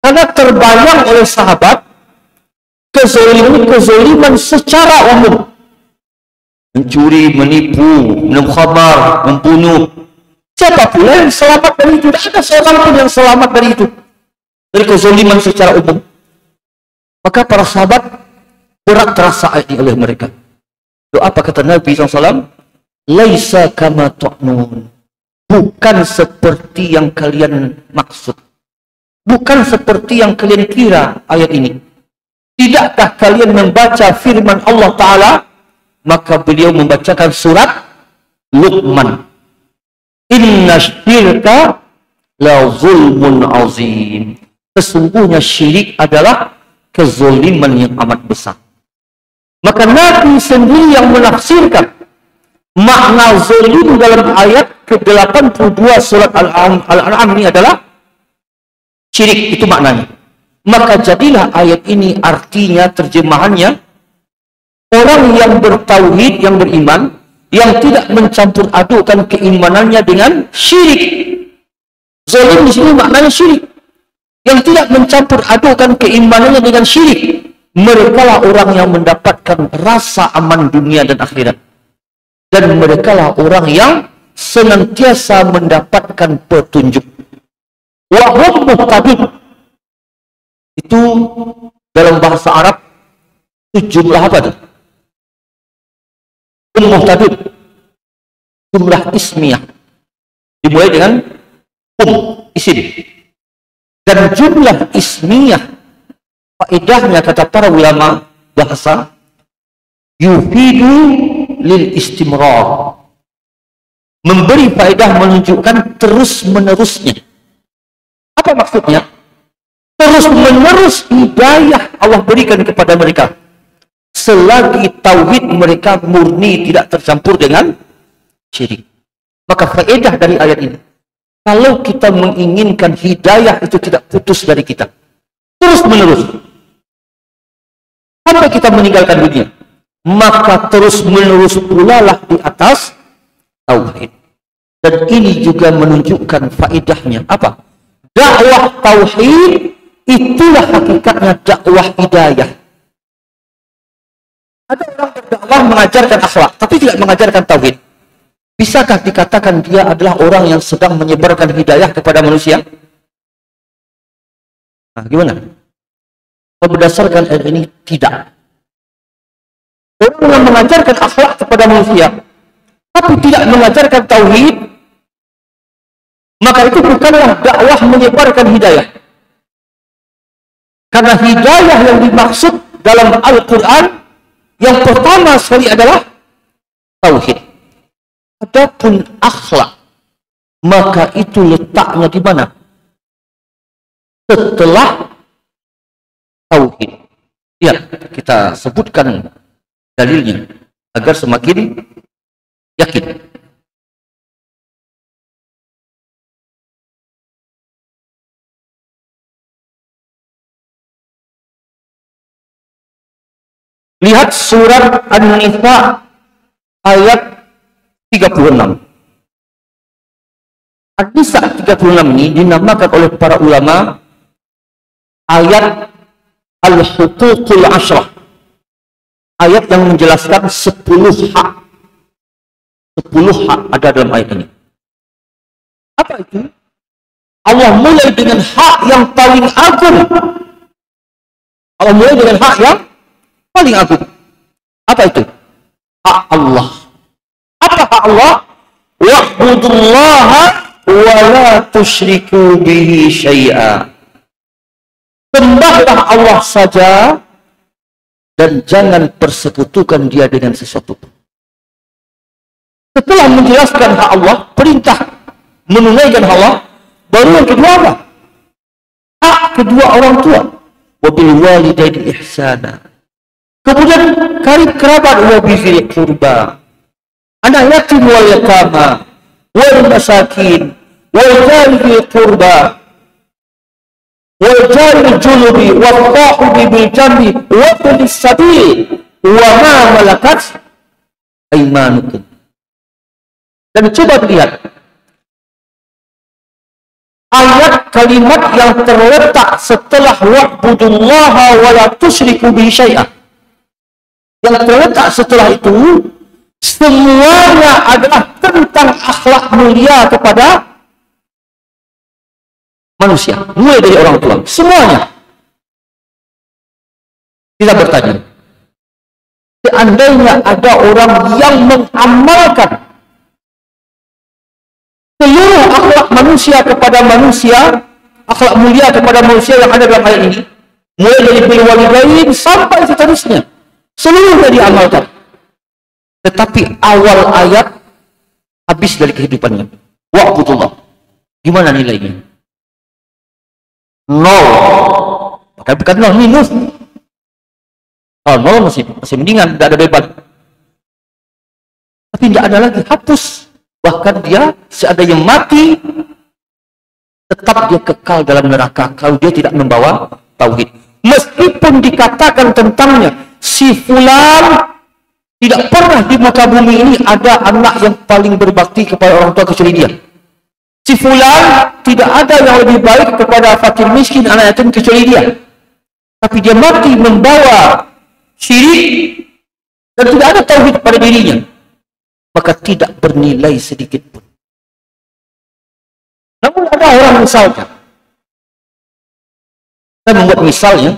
Karena terbayang oleh sahabat kezaliman secara umum, mencuri, menipu, minum khamar, membunuh. Siapa pula yang selamat dari itu? Tidak ada seorang pun yang selamat dari itu, dari kezaliman secara umum. Maka para sahabat berat terasa ayat oleh mereka. Doa apa kata Nabi SAW? Laisa kama tu'nun, bukan seperti yang kalian maksud, bukan seperti yang kalian kira ayat ini. Tidakkah kalian membaca firman Allah Ta'ala? Maka beliau membacakan surat Luqman, inna syirka la zulmun azim, sesungguhnya syirik adalah kezaliman yang amat besar. Maka Nabi sendiri yang menafsirkan makna zalim dalam ayat ke-82 surat Al-An'am ini adalah syirik, itu maknanya. Maka jadilah ayat ini artinya, terjemahannya, orang yang bertauhid, yang beriman, yang tidak mencampur adukan keimanannya dengan syirik. Zalim di sini maknanya syirik. Yang tidak mencampur adukan keimanannya dengan syirik, mereka lah orang yang mendapatkan rasa aman dunia dan akhirat. Dan mereka lah orang yang senantiasa mendapatkan petunjuk. Wa hum muhtadun, itu dalam bahasa Arab itu jumlah apa tuh? Muhtadun, jumlah ismiyah, dimulai dengan isim. Dan jumlah ismiyah, faedahnya kata para ulama bahasa, yufidu lil istimrar, memberi faedah, menunjukkan terus menerusnya. Apa maksudnya? Terus menerus hidayah Allah berikan kepada mereka selagi tauhid mereka murni, tidak tercampur dengan syirik. Maka faedah dari ayat ini, kalau kita menginginkan hidayah itu tidak putus dari kita, terus menerus sampai kita meninggalkan dunia, maka terus menerus pula lah di atas tauhid. Dan ini juga menunjukkan faedahnya apa? Dakwah tauhid itulah hakikatnya dakwah hidayah. Ada orang berdakwah mengajarkan akhlak, tapi tidak mengajarkan tauhid. Bisakah dikatakan dia adalah orang yang sedang menyebarkan hidayah kepada manusia? Nah, gimana? Berdasarkan ayat ini, tidak. Orang yang mengajarkan akhlak kepada manusia, tapi tidak mengajarkan tauhid, maka itu bukanlah dakwah menyebarkan hidayah. Karena hidayah yang dimaksud dalam Al-Quran yang pertama sekali adalah tauhid. Adapun akhlak, maka itu letaknya di mana? Setelah tauhid. Ya, kita sebutkan dalilnya agar semakin yakin. Lihat surat An-Nisa ayat 36. An-Nisa 36 ini dinamakan oleh para ulama ayat Al-Huququl Ashrah. Ayat yang menjelaskan 10 hak. 10 hak ada dalam ayat ini. Apa itu? Allah mulai dengan hak yang paling agung. Allah mulai dengan hak yang paling agung. Apa itu? Hak Allah. Apa hak Allah? Wa'budullaha wa la tusyriku bihi syai'a. Sembahlah Allah saja dan jangan persekutukan dia dengan sesuatu. Setelah menjelaskan hak Allah, perintah menunaikan hak Allah, baru yang kedua apa? Hak kedua orang tua. Wabil walidaini ihsana. Kemudian karib kerabat wa bizil qurba. Anak yatim wal yatama wal masakin wal jari bil qurba wal jari junubi wal sahibi bil jambi wa bis sabil wa ma malakat aymanukum. Dan coba lihat ayat kalimat yang terletak setelah wa'budullaha wa la tusyriku bihi syai'a. Yang terletak setelah itu semuanya adalah tentang akhlak mulia kepada manusia, mulai dari orang tua, semuanya. Kita bertanya, seandainya ada orang yang mengamalkan seluruh akhlak manusia kepada manusia, akhlak mulia kepada manusia yang ada dalam ayat ini, mulai dari bil walidain sampai seterusnya, seluruhnya diamalkan. Tetapi awal ayat habis dari kehidupannya. Wa'budullah. Gimana nilainya? 0. Bukan 0, minus. Oh, 0 masih mendingan, tidak ada beban. Tapi tidak ada lagi, hapus. Bahkan dia seandainya mati, tetap dia kekal dalam neraka kalau dia tidak membawa tauhid. Meskipun dikatakan tentangnya, si fulan tidak pernah di muka bumi ini ada anak yang paling berbakti kepada orang tua kecuali dia. Si fulan tidak ada yang lebih baik kepada fakir miskin anak yatim kecuali dia. Tapi dia mati membawa syirik dan tidak ada tauhid pada dirinya, maka tidak bernilai sedikit pun. Namun ada orang misalnya, saya membuat misalnya,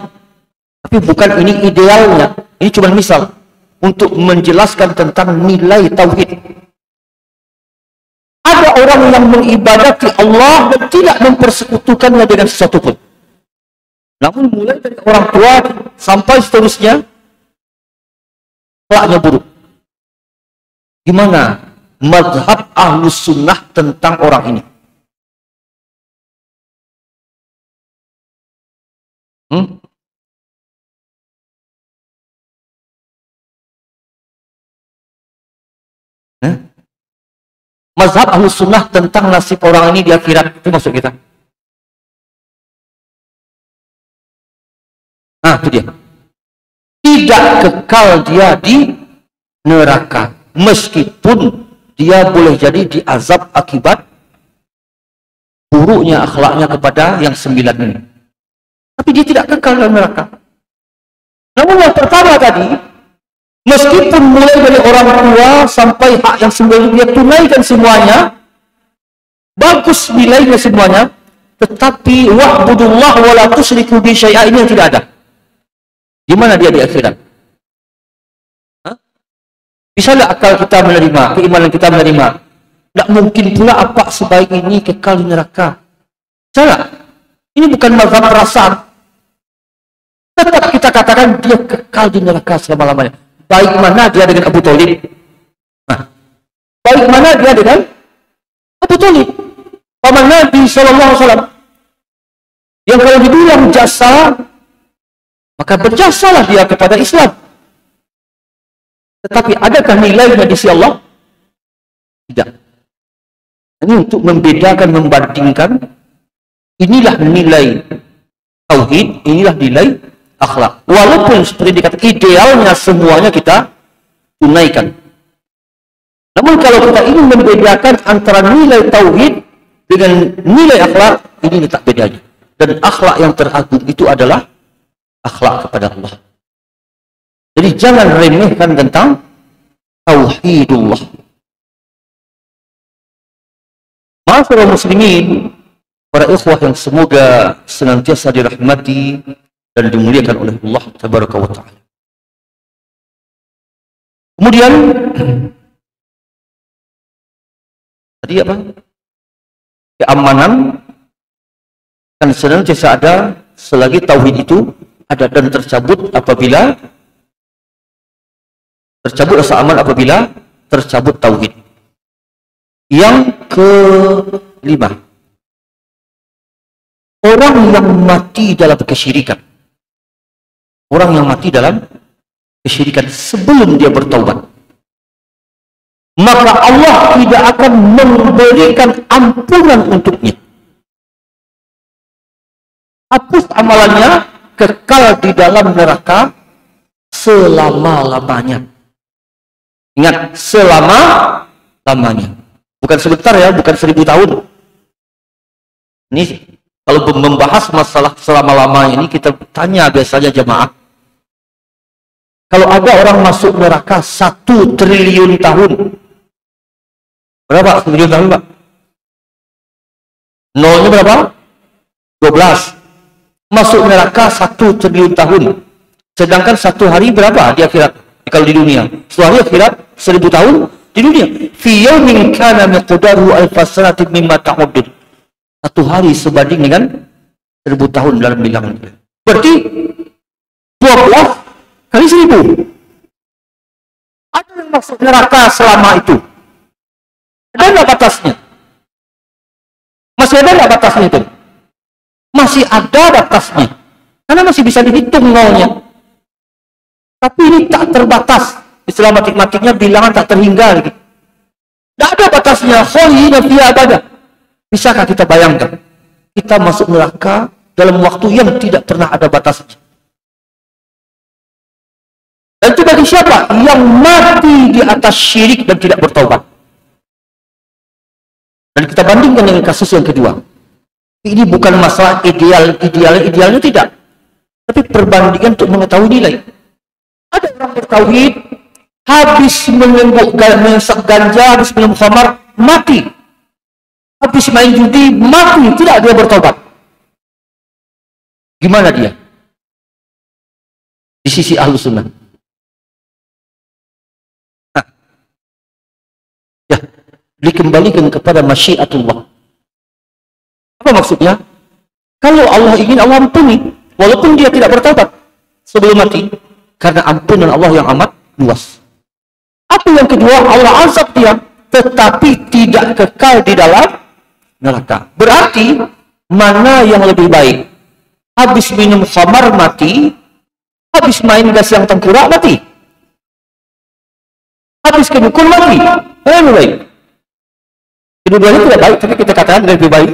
tapi bukan ini idealnya, ini cuma misal untuk menjelaskan tentang nilai tauhid. Ada orang yang mengibadati Allah dan tidak mempersekutukannya dengan sesuatu pun. Namun mulai dari orang tua sampai seterusnya, akhlaknya buruk. Gimana mazhab Ahlus Sunnah tentang orang ini? Mazhab Ahlus Sunnah tentang nasib orang ini di akhirat, itu maksud kita. Nah, itu dia. Tidak kekal dia di neraka, meskipun dia boleh jadi diazab akibat buruknya akhlaknya kepada yang 9 ini. tapi dia tidak kekal dalam neraka. Namun yang pertama tadi, meskipun mulai dari orang tua sampai hak yang sembilan dia tunaikan semuanya, bagus nilainya semuanya, tetapi wa'budullah wa la tusyriku bi syai'a ini yang tidak ada. Di mana dia di akhirat? Bisa tidak akal kita menerima, keimanan kita menerima? Tidak mungkin pula apa sebaik ini kekal di neraka. Salah. Ini bukan mazhab perasaan. Tetap kita katakan dia kekal di neraka selama-lamanya. Baik mana dia dengan Abu Thalib? Baik mana dia dengan Abu Thalib? Paman Nabi SAW. Yang kalau dibilang jasa, maka berjasalah dia kepada Islam. Tetapi adakah nilainya di sisi Allah? Tidak. Ini untuk membedakan, membandingkan. Inilah nilai tauhid, inilah nilai akhlak. Walaupun seperti dikatakan idealnya semuanya kita tunaikan. Namun kalau kita ingin membedakan antara nilai tauhid dengan nilai akhlak, ini letak bedanya. Dan akhlak yang teragung itu adalah akhlak kepada Allah. Jadi jangan remehkan tentang tauhidullah. Ma'asyiral muslimin, para ikhwah yang semoga senantiasa dirahmati dan dimuliakan oleh Allah tabaraka wa ta'ala. Kemudian tadi apa? Keamanan kan senantiasa ada selagi tauhid itu ada dan tercabut apabila tercabut rasa aman apabila tercabut tauhid. Yang kelima, orang yang mati dalam kesyirikan. Orang yang mati dalam kesyirikan sebelum dia bertaubat, maka Allah tidak akan memberikan ampunan untuknya. Hapus amalannya, kekal di dalam neraka selama-lamanya. Ingat, selama-lamanya. Bukan sebentar ya, bukan 1000 tahun. Ini kalau membahas masalah selama-lamanya ini, kita tanya biasanya jemaah. Kalau ada orang masuk neraka 1 triliun tahun. Berapa 1 triliun tahun, Pak? Nolnya berapa? 12. Masuk neraka 1 triliun tahun. Sedangkan 1 hari berapa di akhirat? Kalau di dunia. 1 hari akhirat 1000 tahun di dunia. Fi yaumin kana miqdaruhu alf sanatin mimma ta'udun. 1 hari sebanding dengan 1000 tahun dalam bilangan. Berarti 12 kali 1000. Ada yang masuk neraka selama itu? Ada nggak batasnya? Masih ada nggak batasnya itu? Masih ada batasnya. Karena masih bisa dihitung nolnya. Tapi ini tak terbatas. Istilah matematiknya bilangan tak terhingga lagi. Tidak ada batasnya. Khalidina fiha abada. Bisakah kita bayangkan? Kita masuk neraka dalam waktu yang tidak pernah ada batasnya. Dan itu bagi siapa? Yang mati di atas syirik dan tidak bertaubat. Dan kita bandingkan dengan kasus yang kedua. Ini bukan masalah idealnya tidak. Tapi perbandingan untuk mengetahui nilai. Ada orang bertauhid, habis mengesap ganja, habis minum khamar, mati. Habis main judi, mati. Tidak dia bertobat. Gimana dia? Di sisi Ahlus Sunnah. Ya, dikembalikan kepada masyiatullah. Apa maksudnya? Kalau Allah ingin, Allah ampuni, walaupun dia tidak bertobat sebelum mati, karena ampunan Allah yang amat luas. Apa yang kedua? Allah azab dia, tetapi tidak kekal di dalam neraka. Berarti mana yang lebih baik? Habis minum khamar mati, habis main gas yang tengkorak mati, habis kedukun mati. Mana yang lebih baik? Kedua-duanya tidak baik, tapi kita katakan lebih baik.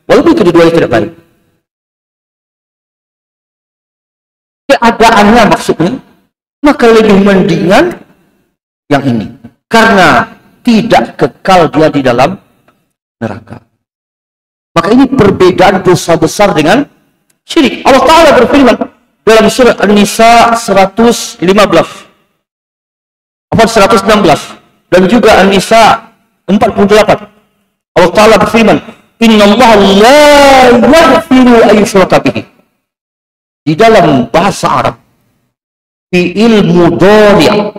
Walaupun kedua-duanya tidak baik. Keadaannya maksudnya, maka lebih mendingan yang ini. Karena tidak kekal dia di dalam neraka. Maka ini perbedaan dosa besar dengan syirik. Allah Ta'ala berfirman dalam surat An-Nisa 115 dan juga An-Nisa 48. Allah Ta'ala berfirman, innallaha la yaghfiru an yushraka bihi. Di dalam bahasa Arab, fi'il mudhari'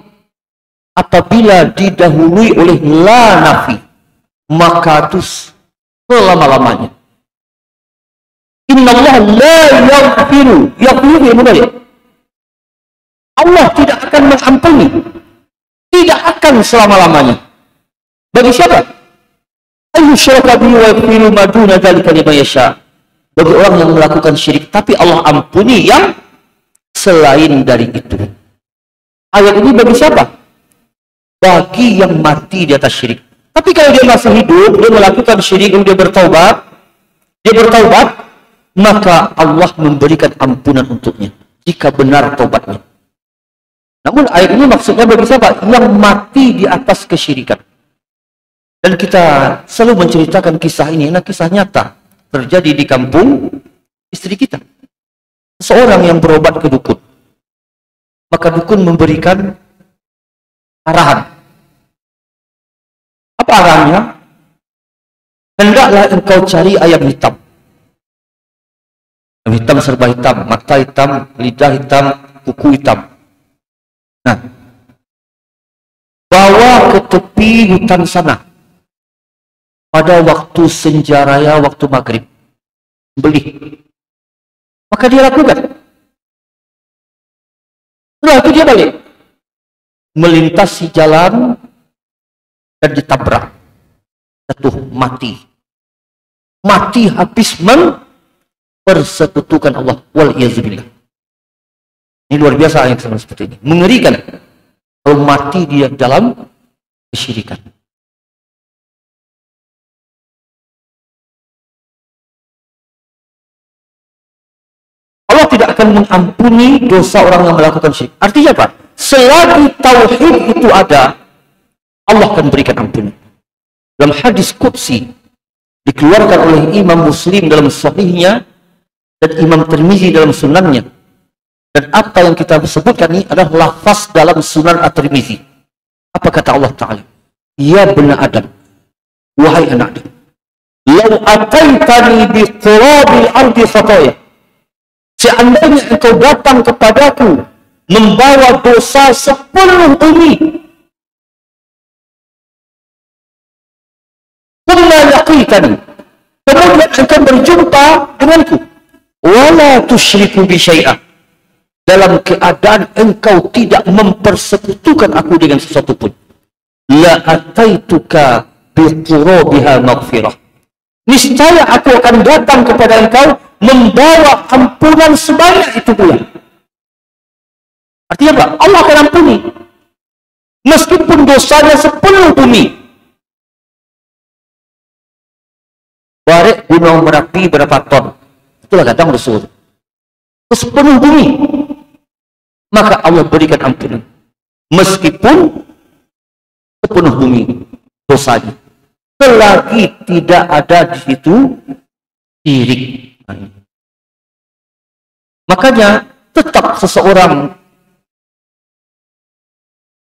apabila didahului oleh la nafi, maka itu selama-lamanya. Innallaha la yaghfiru, yaghfiru mudhari'. Allah tidak akan mengampuni, tidak akan selama-lamanya. Bagi siapa? Ayyusyraka bihi wa yaghfiru ma duna dzalika liman yasha. Bagi orang yang melakukan syirik tapi Allah ampuni yang selain dari itu. Ayat ini bagi siapa? Bagi yang mati di atas syirik. Tapi kalau dia masih hidup, dia melakukan syirik, dia bertaubat, maka Allah memberikan ampunan untuknya jika benar taubatnya. Namun ayat ini maksudnya bagi siapa? Yang mati di atas kesyirikan. Dan kita selalu menceritakan kisah ini, karena kisah nyata terjadi di kampung istri kita. Seorang yang berobat ke dukun, maka dukun memberikan arahan. Apa arahannya? Hendaklah engkau cari ayam hitam. Ayam hitam serba hitam, mata hitam, lidah hitam, kuku hitam. Nah, bawa ke tepi hutan sana. Pada waktu senja raya, waktu maghrib, beli. Maka dia lakukan. Setelah itu dia balik, melintasi jalan dan ditabrak, jatuh mati. Mati habis mempersekutukan Allah. Wal-iyazubillah. Ini luar biasa yang seperti ini. Mengerikan kalau mati dia dalam kesyirikan. Allah tidak akan mengampuni dosa orang yang melakukan syirik. Artinya apa? Selagi tauhid itu ada, Allah akan berikan ampunan. Dalam hadis qudsi dikeluarkan oleh Imam Muslim dalam sahihnya dan Imam Tirmizi dalam sunannya. Dan apa yang kita sebutkan ini adalah lafaz dalam sunan At-Tirmizi. Apa kata Allah Ta'ala? Ya bani Adam, wahai anak Adam, law ataitani bi qurabil ardi khataya, seandainya engkau datang kepadaku membawa dosa sepenuh bumi, kemudian engkau berjumpa denganku, wala tusyriku bi syai'ah, dalam keadaan engkau tidak mempersekutukan aku dengan sesuatu pun, la ataituka bi qurabiha maghfirah, niscaya aku akan datang kepada engkau membawa ampunan sebanyak itu pula. Artinya apa? Allah akan ampuni meskipun dosanya sepenuh bumi. Barek Gunung Merapi berapa ton? Itulah kadang Rasul. Sepenuh bumi. Maka Allah berikan ampunan meskipun sepenuh bumi dosanya. Selagi tidak ada di situ syirik. Makanya tetap seseorang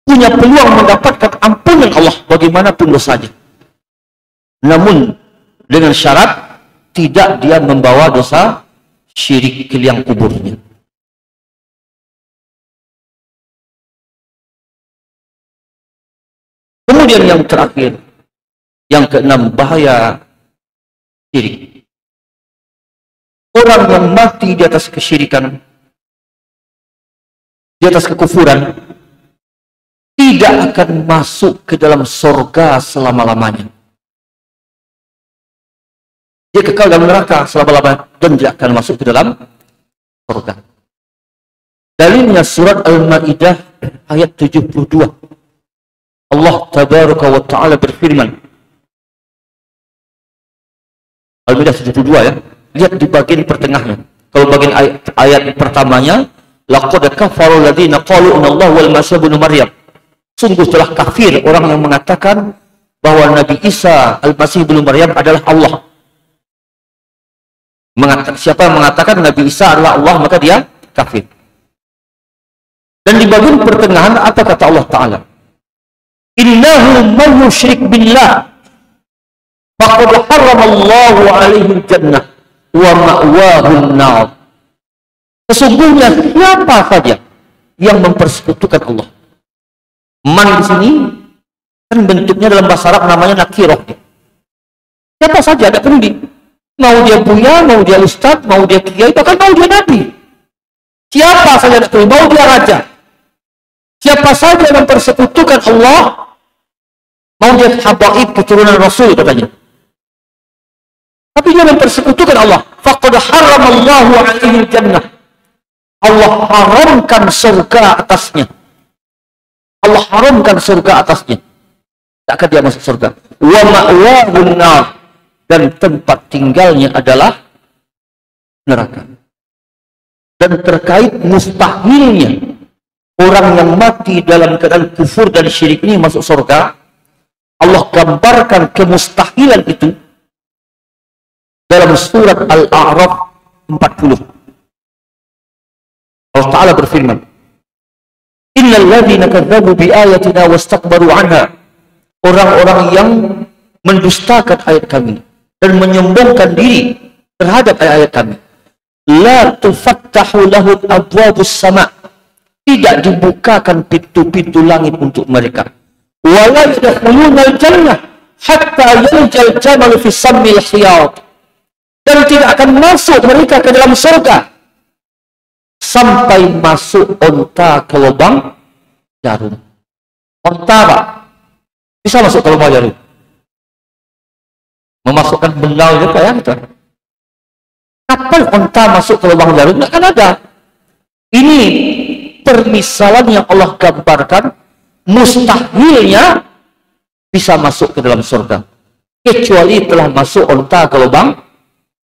punya peluang mendapatkan ampunan Allah bagaimanapun dosanya. Namun dengan syarat tidak dia membawa dosa syirik ke liang kuburnya. Kemudian yang terakhir, yang keenam, bahaya syirik. Orang yang mati di atas kesyirikan, di atas kekufuran, tidak akan masuk ke dalam surga selama-lamanya. Dia kekal dalam neraka selama-lamanya dan tidak akan masuk ke dalam surga. Dalilnya surat Al-Maidah ayat 72. Allah Tabaraka wa Ta'ala berfirman, Al-Maidah 72 ya. Lihat di bagian pertengahnya. Kalau bagian ayat pertamanya, laqad kafara alladziina qalu innallaha wal masih ibnu Maryam. Sungguh telah kafir orang yang mengatakan bahwa Nabi Isa Al-Masih ibnu Maryam adalah Allah. Siapa yang mengatakan Nabi Isa adalah Allah, maka dia kafir. Dan di bagian pertengahan apa kata Allah Ta'ala? Innahu man yusyrik billah faqad harramallahu alaihi jannah wa ma'wahu an-nar. Sesungguhnya siapa saja yang mempersekutukan Allah. Man di sini kan bentuknya dalam bahasa Arab namanya nakirah. Siapa saja, ada peduli. Mau dia buya, mau dia ustaz, mau dia kiai, bahkan mau dia nabi. Siapa saja ada peduli, mau dia raja. Siapa saja yang mempersekutukan Allah, mau dia habaib keturunan Rasul katanya. Tapi dia mempersekutukan Allah. Faqad haramallahu alaihi jannah. Allah haramkan surga atasnya. Allah haramkan surga atasnya. Tak akan dia masuk surga. Wa ma'wahun nar. Dan tempat tinggalnya adalah neraka. Dan terkait mustahilnya orang yang mati dalam keadaan kufur dan syirik ini masuk surga, Allah gambarkan kemustahilan itu dalam surat Al-A'raf 40. Allah Ta'ala berfirman, Innal ladhina kadzabu bi ayatina wastakbaru anha. Orang-orang yang mendustakan ayat kami dan menyombongkan diri terhadap ayat-ayat kami. La tufattahu lahum abwabus sama. Tidak dibukakan pintu-pintu langit untuk mereka. Wa la yadkhuluna al-jannah hatta yaljal jamal fi sammil khiyat. Dan tidak akan masuk mereka ke dalam surga sampai masuk onta ke lubang jarum. Onta apa? Bisa masuk ke lubang jarum. Memasukkan bengal juga ya gitu. Kapan onta masuk ke lubang jarum? Tidak akan ada. Ini permisalan yang Allah gambarkan mustahilnya bisa masuk ke dalam surga. Kecuali telah masuk onta ke lubang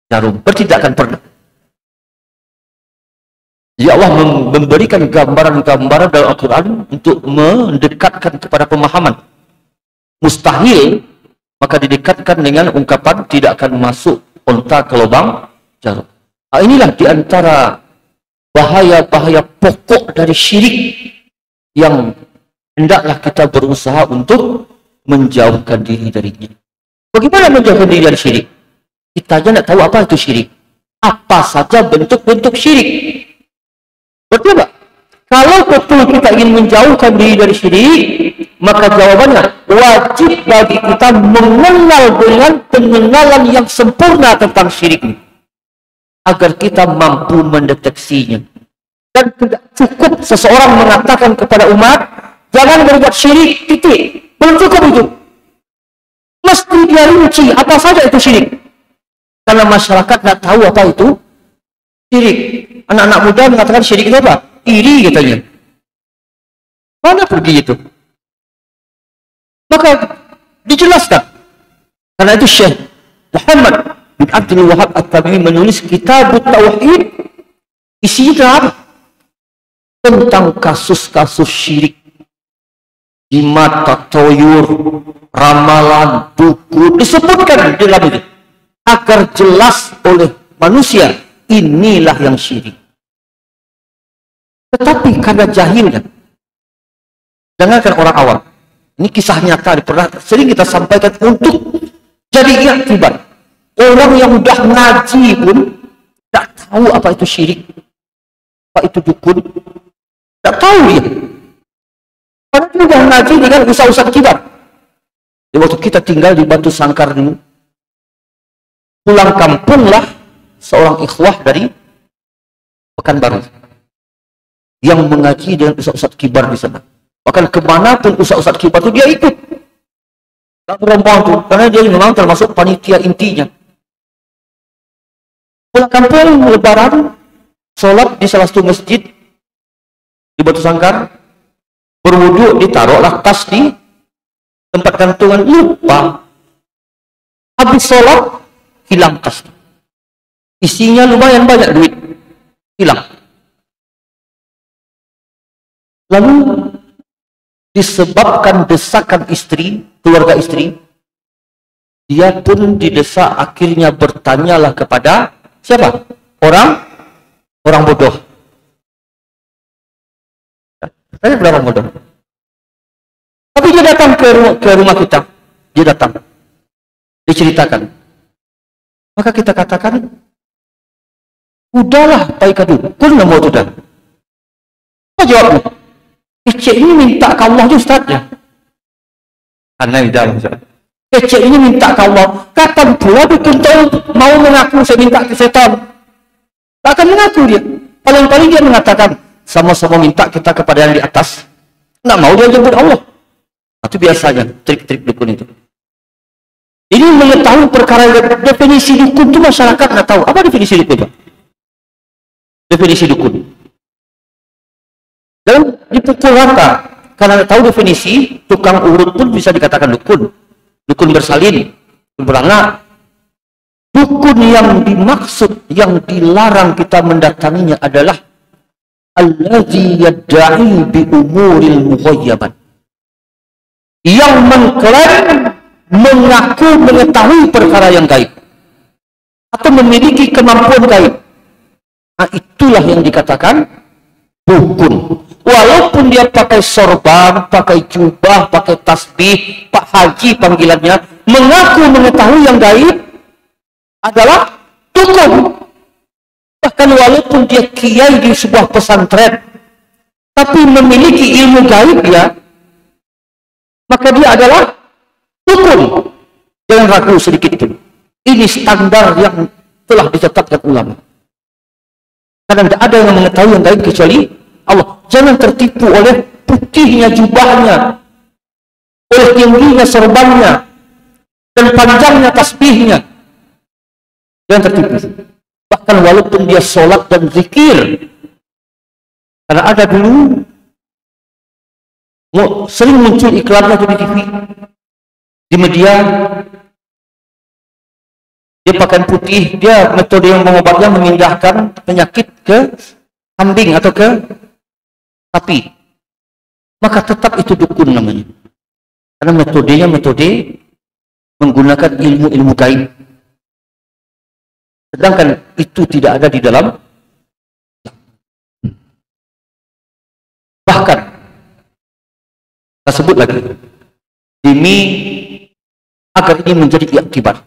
jarum. Berarti tidak akan pernah. Jadi Allah memberikan gambaran-gambaran dalam Al-Quran untuk mendekatkan kepada pemahaman. Mustahil, maka didekatkan dengan ungkapan tidak akan masuk onta ke lubang jarum. Nah, inilah diantara bahaya-bahaya pokok dari syirik yang hendaklah kita berusaha untuk menjauhkan diri darinya. Bagaimana menjauhkan diri dari syirik? Kita aja tidak tahu apa itu syirik. Apa saja bentuk-bentuk syirik. Berarti apa? Kalau betul kita ingin menjauhkan diri dari syirik, maka jawabannya wajib bagi kita mengenal dengan pengenalan yang sempurna tentang syirik ini, agar kita mampu mendeteksinya. Dan tidak cukup seseorang mengatakan kepada umat, jangan berbuat syirik, titik. Belum cukup itu. Mesti dia rinci apa saja itu syirik. Karena masyarakat tidak tahu apa itu syirik. Anak-anak muda mengatakan syirik itu apa? Iri katanya. Mana pergi itu? Maka dijelaskan. Karena itu Syekh Muhammad bin Abdul Wahab At-Tamimi menulis Kitab Tauhid. Isinya tentang kasus-kasus syirik. Jimat, tatoyur, ramalan, dukun, disebutkan di dalam itu. Agar jelas oleh manusia, inilah yang syirik. Tetapi karena jahilnya, jangankan orang awam, ini kisah nyata, pernah sering kita sampaikan untuk jadi iktibar. Orang yang udah ngaji pun tidak tahu apa itu syirik, apa itu dukun, tidak tahu dia. Karena dia udah ngaji dengan usaha-usaha kibar. Di waktu kita tinggal di Batu Sangkar ini, pulang kampunglah seorang ikhwah dari Pekanbaru yang mengaji dengan ustaz-ustaz kibar di sana. Bahkan kemanapun ustaz-ustaz kibar itu dia ikut. Tak rombongan tuh, karena dia memang termasuk panitia intinya. Pulang kampung lebaran, sholat di salah satu masjid di Batu Sangkar, berwudu, ditaruhlah tas di tempat gantungan, lupa. Habis sholat, hilang tas. Isinya lumayan banyak duit, hilang. Lalu disebabkan desakan istri, keluarga istri, dia pun didesak, akhirnya bertanyalah kepada Siapa? Orang bodoh. Saya berapa bodoh? Tapi dia datang ke rumah kita. Dia datang. Diceritakan. Maka kita katakan, udahlah baik dukun nggak mau sudah. Apa jawabnya? Kecil ini minta ke Allah je Ustaz ya. Aneh dalam Ustaz. Kecil ini minta ke Allah. Kapan pula dukun tahu mau mengaku saya minta ke setan? Tak akan mengaku dia. Paling-paling dia mengatakan, sama-sama minta kita kepada yang di atas. Nggak mau dia jemput Allah. Itu biasanya trik-trik dukun itu. Ini mengetahui perkara definisi dukun itu masyarakat nggak tahu. Apa definisi dukun? Definisi dukun. Dan dipukul rata. Karena tahu definisi, tukang urut pun bisa dikatakan dukun. Dukun bersalin, dukun beranak. Dukun yang dimaksud, yang dilarang kita mendatanginya adalah allazi yadda'i bi umuril mughayyabat. Yang mengklaim, mengaku mengetahui perkara yang gaib atau memiliki kemampuan gaib. Nah, itulah yang dikatakan dukun. Walaupun dia pakai sorban, pakai jubah, pakai tasbih, Pak Haji panggilannya, mengaku mengetahui yang gaib adalah dukun. Bahkan walaupun dia kiai di sebuah pesantren, tapi memiliki ilmu gaib ya, maka dia adalah dukun. Jangan ragu sedikit itu. Ini standar yang telah ditetapkan ulama. Karena tidak ada yang mengetahui yang gaib kecuali Allah. Jangan tertipu oleh putihnya jubahnya, oleh tingginya sorbannya, dan panjangnya tasbihnya. Jangan tertipu. Bahkan walaupun dia sholat dan zikir. Karena ada dulu sering muncul iklannya di TV, di media. Dia pakaian putih, dia metode yang mengobatnya memindahkan penyakit ke kambing atau ke sapi. Maka tetap itu dukun namanya. Karena metodenya metode menggunakan ilmu-ilmu gaib. Sedangkan itu tidak ada di dalam. Bahkan kita sebut lagi demi agar ini menjadi akibat.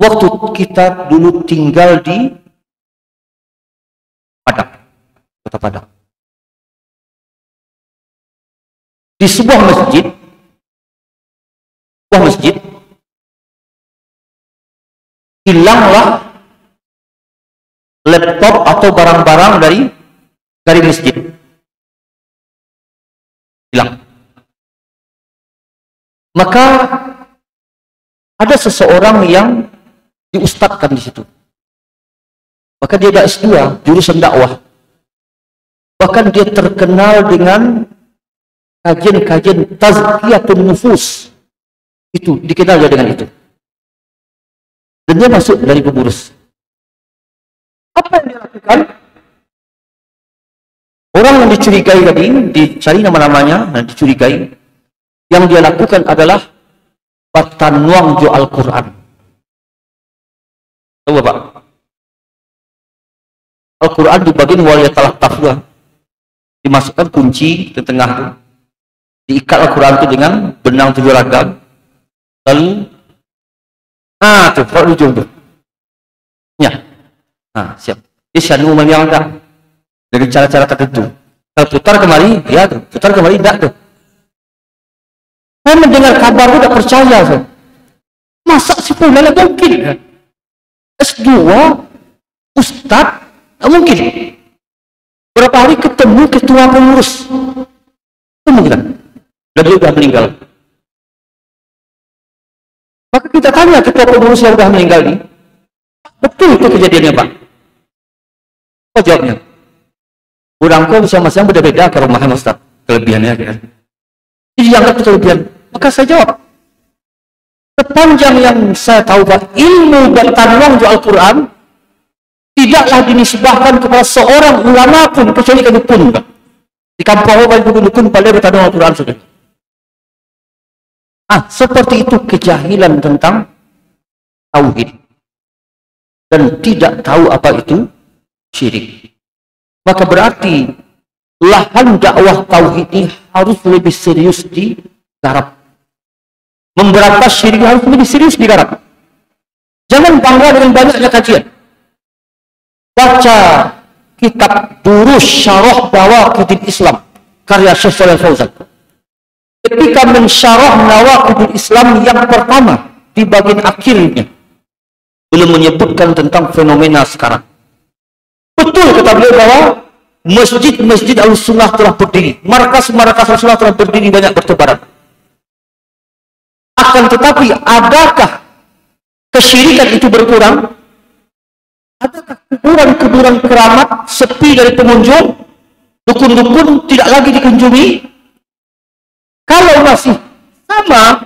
Waktu kita dulu tinggal di Padang, kota Padang, di sebuah masjid hilanglah laptop atau barang-barang dari masjid. Hilang. Maka ada seseorang yang diustadkan di situ. Maka dia ada S2, jurusan dakwah. Bahkan dia terkenal dengan kajian-kajian tazkiyatun nufus. Itu dikenal dia dengan itu. Dan dia masuk dari pengurus. Apa yang dia lakukan? Orang yang dicurigai tadi, dicari nama-namanya dan dicurigai. Yang dia lakukan adalah batanuang jo Al-Quran. Tahu Bapak? Al-Quran di bagian waliyatalak tafwa. Dimasukkan kunci di tengah itu. Diikat Al-Quran itu dengan benang 7 ragam. Lalu tuh, kalau ujung tuh. Ya. Siap. Isyanu menyangka dari cara-cara tertentu. Kalau putar kemari, ya tuh. Putar kemari, enggak tuh. Saya mendengar kabar itu tidak percaya. So. Masa si Fulana mungkin? S2, Ustadz, tidak mungkin. Berapa hari ketemu ketua pengurus. Ketemu kita. Dan dia sudah meninggal. Maka kita tanya ketua pengurus yang sudah meninggal ini, betul itu kejadiannya Pak? Apa jawabnya? Kurangku masing-masing beda-beda ke rumahnya Ustaz. Kelebihannya kan. Jadi dianggap kelebihan. Maka saya jawab, sepanjang yang saya tahu Pak, ilmu dan tanuang Al-Quran tidaklah dinisbahkan kepada seorang ulama pun kecuali ke dukun Pak. Di kampung orang dukun pada bertanuang Al-Quran sudah. Seperti itu kejahilan tentang tauhid. dan tidak tahu apa itu syirik. Maka berarti lahan dakwah tauhid ini harus lebih serius digarap. Memberantas syirik harus lebih serius digarap. Jangan bangga dengan banyaknya kajian. Baca kitab Durus Syarah Nawaqidil Islam karya Syekh Shalih Fauzan. Ketika mensyarah Nawaqidil Islam yang pertama di bagian akhirnya, belum menyebutkan tentang fenomena sekarang. Betul kata beliau bahwa masjid-masjid Ahlussunnah telah berdiri, markas-markas Ahlussunnah telah berdiri banyak bertebaran. Akan tetapi adakah kesyirikan itu berkurang? Adakah kuburan-kuburan keramat sepi dari pengunjung? Dukun-dukun tidak lagi dikunjungi? Kalau masih sama,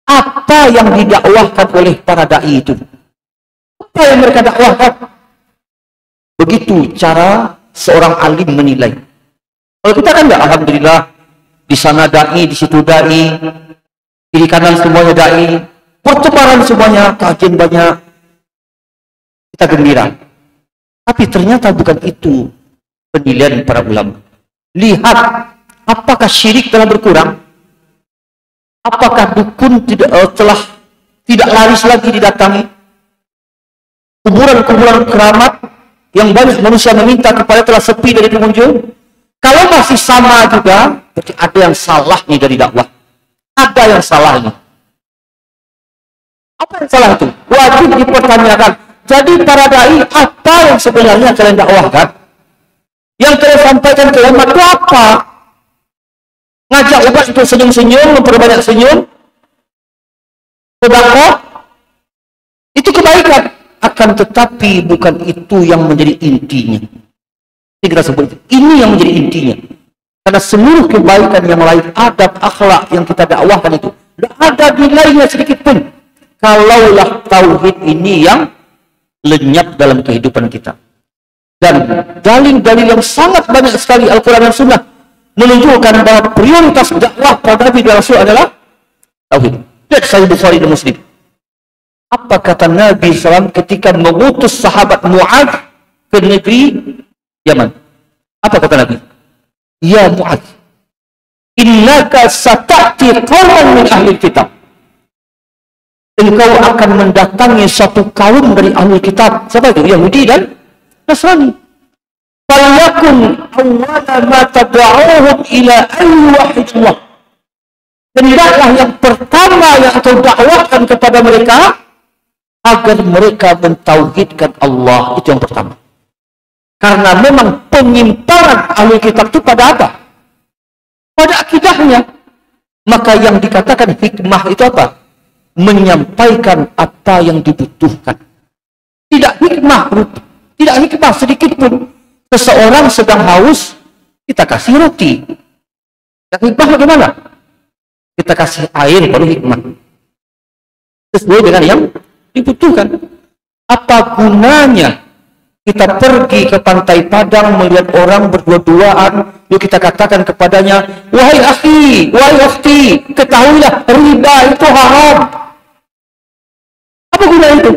apa yang didakwahkan oleh para dai itu? Apa yang mereka dakwahkan? Begitu cara seorang alim menilai. Kalau kita kan enggak, alhamdulillah, di sana dai, di situ dai, kiri kanan semuanya dai, pertukaran semuanya, kajian banyak, kita gembira. Tapi ternyata bukan itu penilaian para ulama. Lihat, apakah syirik telah berkurang? Apakah dukun telah tidak laris lagi didatangi? Kuburan-kuburan keramat yang banyak manusia meminta kepada telah sepi dari pengunjung? Kalau masih sama juga, berarti ada yang salah nih dari dakwah. Ada yang salah nih. Apa yang salah itu? Wajib dipertanyakan. Jadi para dai, apa yang sebenarnya kalian dakwahkan? Yang kalian sampaikan ke umat itu apa? Ngajak umat itu senyum-senyum, memperbanyak senyum, sedekah, itu kebaikan. Akan tetapi bukan itu yang menjadi intinya. Ini kita sebut, ini yang menjadi intinya. Karena seluruh kebaikan yang lain, adab, akhlak yang kita dakwahkan itu, tidak ada nilainya sedikit pun. Kalaulah tauhid ini yang lenyap dalam kehidupan kita. Dan dalil-dalil yang sangat banyak sekali Al-Quran dan Sunnah menunjukkan bahwa prioritas dakwah para Nabi dan Rasul adalah tauhid. Lihat Sahih Bukhari dan Muslim. Apa kata Nabi SAW ketika mengutus sahabat Mu'adz ke negeri Yaman? Apa kata Nabi? Ya Mu'adz, innaka sata'ti qauman min ahli kitab. Engkau akan mendatangi suatu kaum dari ahli kitab. Siapa itu? Yahudi dan Nasrani. Falyakun awwala ma tad'uuhum ila an yuwahhidullah. Hendaklah yang pertama yang engkau dakwahkan kepada mereka agar mereka mentauhidkan Allah. Itu yang pertama. Karena memang penyimpangan ahli kitab itu pada apa? Pada akidahnya. Maka yang dikatakan hikmah itu apa? Menyampaikan apa yang dibutuhkan. Tidak hikmah sedikit pun. Seseorang sedang haus, kita kasih roti. Yang hikmah bagaimana? Kita kasih air, baru hikmah. Sesuai dengan yang dibutuhkan. Apa gunanya kita pergi ke pantai Padang melihat orang berdua-duaan, yuk kita katakan kepadanya, wahai akhi, wahai ukhti, ketahuilah riba itu haram. Apa gunanya itu?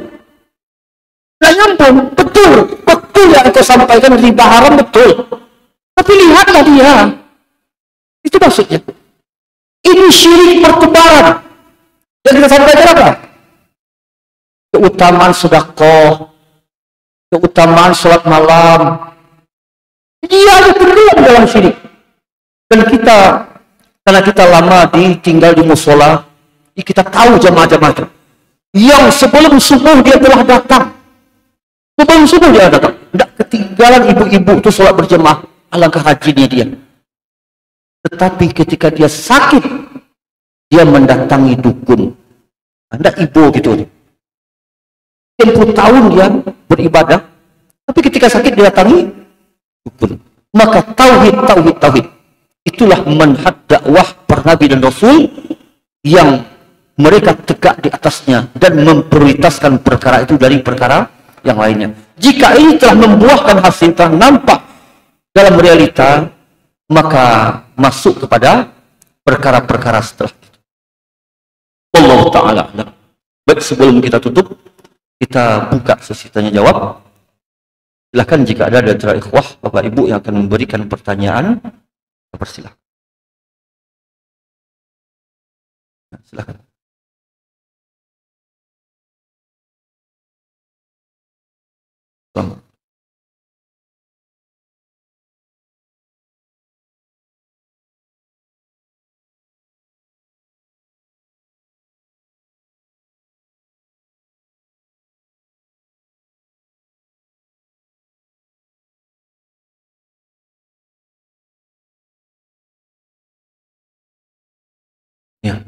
Tidak nyambung. Betul yang engkau sampaikan riba haram, betul. Tapi lihatlah dia. Itu maksudnya. Ini syirik pertukaran. Yang kita sampaikan apa? Keutamaan sedekah, keutamaan sholat malam. Dia ada tenggelam dalam syirik. Dan kita, karena kita lama tinggal di musola, kita tahu jamaah-jamaah itu. Yang sebelum subuh dia telah datang. Sebelum subuh dia datang. Tidak ketinggalan ibu-ibu itu sholat berjamaah. Alangkah rajinnya dia. Tetapi ketika dia sakit, dia mendatangi dukun. Anda ibu gitu. 10 tahun dia beribadah, tapi ketika sakit dia datangi dukun. Maka tauhid. Itulah manhaj dakwah para nabi dan rasul yang mereka tegak di atasnya dan memprioritaskan perkara itu dari perkara yang lainnya. Jika ini telah membuahkan hasil, telah nampak dalam realita, maka masuk kepada perkara-perkara setelah itu. Allah Ta'ala. Baik, sebelum kita tutup, kita buka sesi tanya jawab. Silakan jika ada dari antara ikhwah, Bapak Ibu yang akan memberikan pertanyaan, persilakan. Silakan. Selamat. Ya.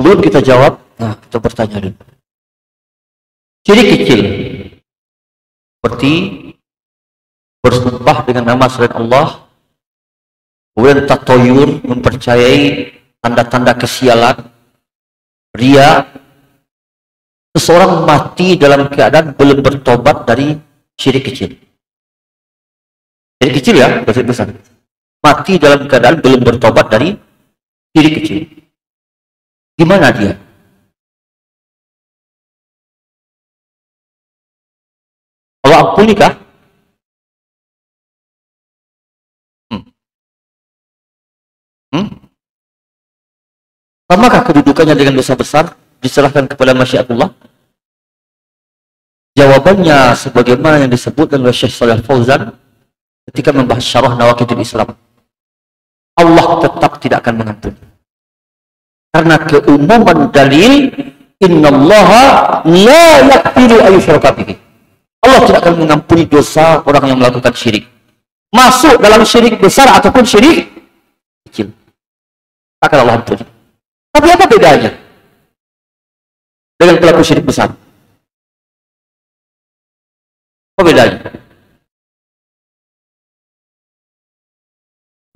Sebelum kita jawab, kita bertanya dulu. Syirik kecil, seperti bersumpah dengan nama selain Allah, kemudian tatoyur, mempercayai tanda-tanda kesialan, ria. Seseorang mati dalam keadaan belum bertobat dari syirik kecil. Syirik kecil ya, dosa besar. Mati dalam keadaan belum bertobat dari syirik kecil. Gimana dia? Allah ampuni kah? Samakah kedudukannya dengan dosa besar? Diserahkan kepada masyiatullah? Jawabannya sebagaimana yang disebutkan oleh Syekh Shalih Fauzan ketika membahas syarah Nawaqidul Islam. Allah tetap tidak akan mengampuni. Karena keumuman dalil, innallaha la yaghfiru ayyushraka bihi. Allah tidak akan mengampuni dosa orang yang melakukan syirik. Masuk dalam syirik besar ataupun syirik kecil, akan Allah ampuni. Tapi apa bedanya dengan pelaku syirik besar? Apa bedanya?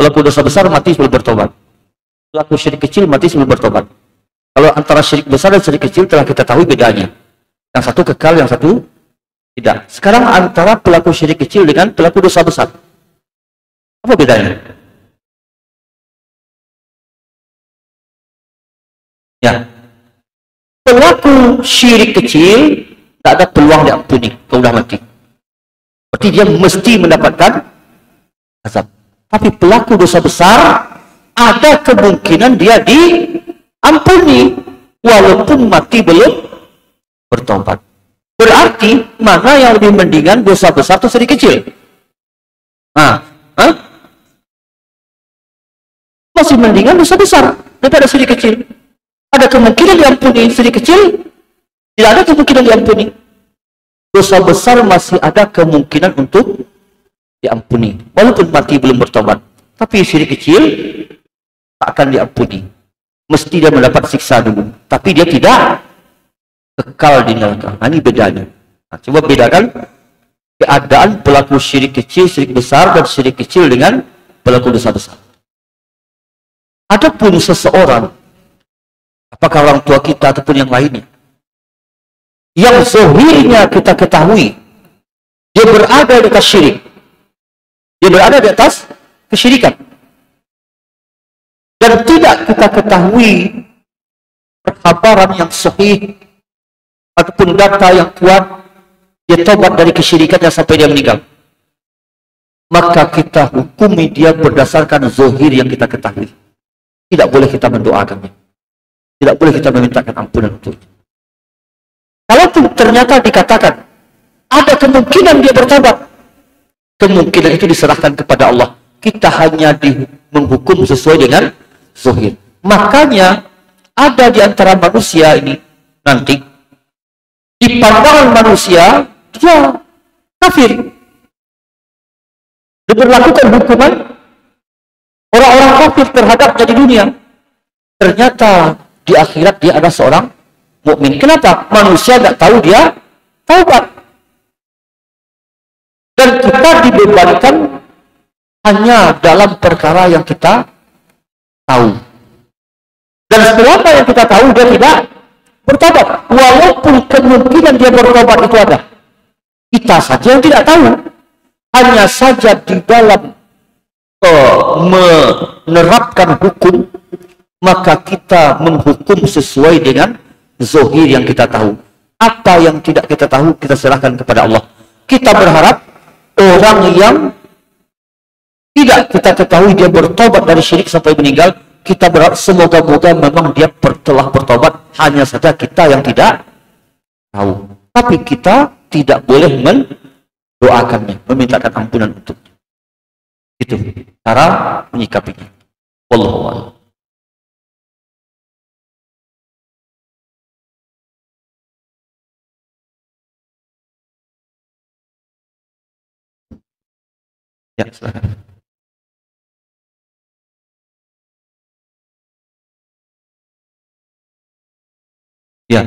Pelaku dosa besar mati sebelum bertobat. Pelaku syirik kecil mati sebelum bertobat. Kalau antara syirik besar dan syirik kecil telah kita tahu bedanya. Yang satu kekal, yang satu tidak. Sekarang antara pelaku syirik kecil dengan pelaku dosa besar, apa bedanya? Ya, pelaku syirik kecil tak ada peluang diampuni kalau sudah mati. Berarti dia mesti mendapatkan azab. Tapi pelaku dosa besar ada kemungkinan dia diampuni walaupun mati belum bertobat. Berarti mana yang lebih mendingan, dosa besar atau syirik kecil? Masih mendingan dosa besar daripada syirik kecil. Ada kemungkinan diampuni, syirik kecil tidak ada kemungkinan diampuni. Dosa besar masih ada kemungkinan untuk diampuni walaupun mati belum bertobat. Tapi syirik kecil tak akan diampuni. Mesti dia mendapat siksa dulu, tapi dia tidak kekal di neraka. Ini bedanya. Coba bedakan keadaan pelaku syirik kecil, syirik besar, dan syirik kecil dengan pelaku dosa besar. Adapun seseorang, apakah orang tua kita ataupun yang lainnya, yang zahirnya kita ketahui dia berada di atas syirik, dia berada di atas kesyirikan, dan tidak kita ketahui kabaran yang sahih ataupun data yang kuat dia tobat dari kesyirikannya sampai dia meninggal, maka kita hukumi dia berdasarkan zahir yang kita ketahui. Tidak boleh kita mendoakannya, tidak boleh kita memintakan ampunan untuknya. Kalaupun ternyata dikatakan ada kemungkinan dia bertobat, kemungkinan itu diserahkan kepada Allah. Kita hanya menghukum sesuai dengan zahir. Makanya ada di antara manusia ini nanti di pandangan manusia dia kafir, diberlakukan hukuman orang-orang kafir terhadapnya di dunia, ternyata di akhirat dia adalah seorang mukmin. Kenapa? Manusia nggak tahu dia taubat. Dan kita dibebankan hanya dalam perkara yang kita tahu. Dan selama yang kita tahu dia tidak bertobat, walaupun kemungkinan dia bertobat itu ada. Kita saja yang tidak tahu. Hanya saja di dalam menerapkan hukum, maka kita menghukum sesuai dengan zahir yang kita tahu. Apa yang tidak kita tahu, kita serahkan kepada Allah. Kita berharap orang yang tidak kita ketahui dia bertobat dari syirik sampai meninggal, kita berharap semoga-moga memang dia telah bertobat, hanya saja kita yang tidak tahu. Tapi kita tidak boleh mendoakannya, memintakan ampunan untuknya. Itu cara menyikapinya. Wallahu a'lam. Ya, silakan. Ya.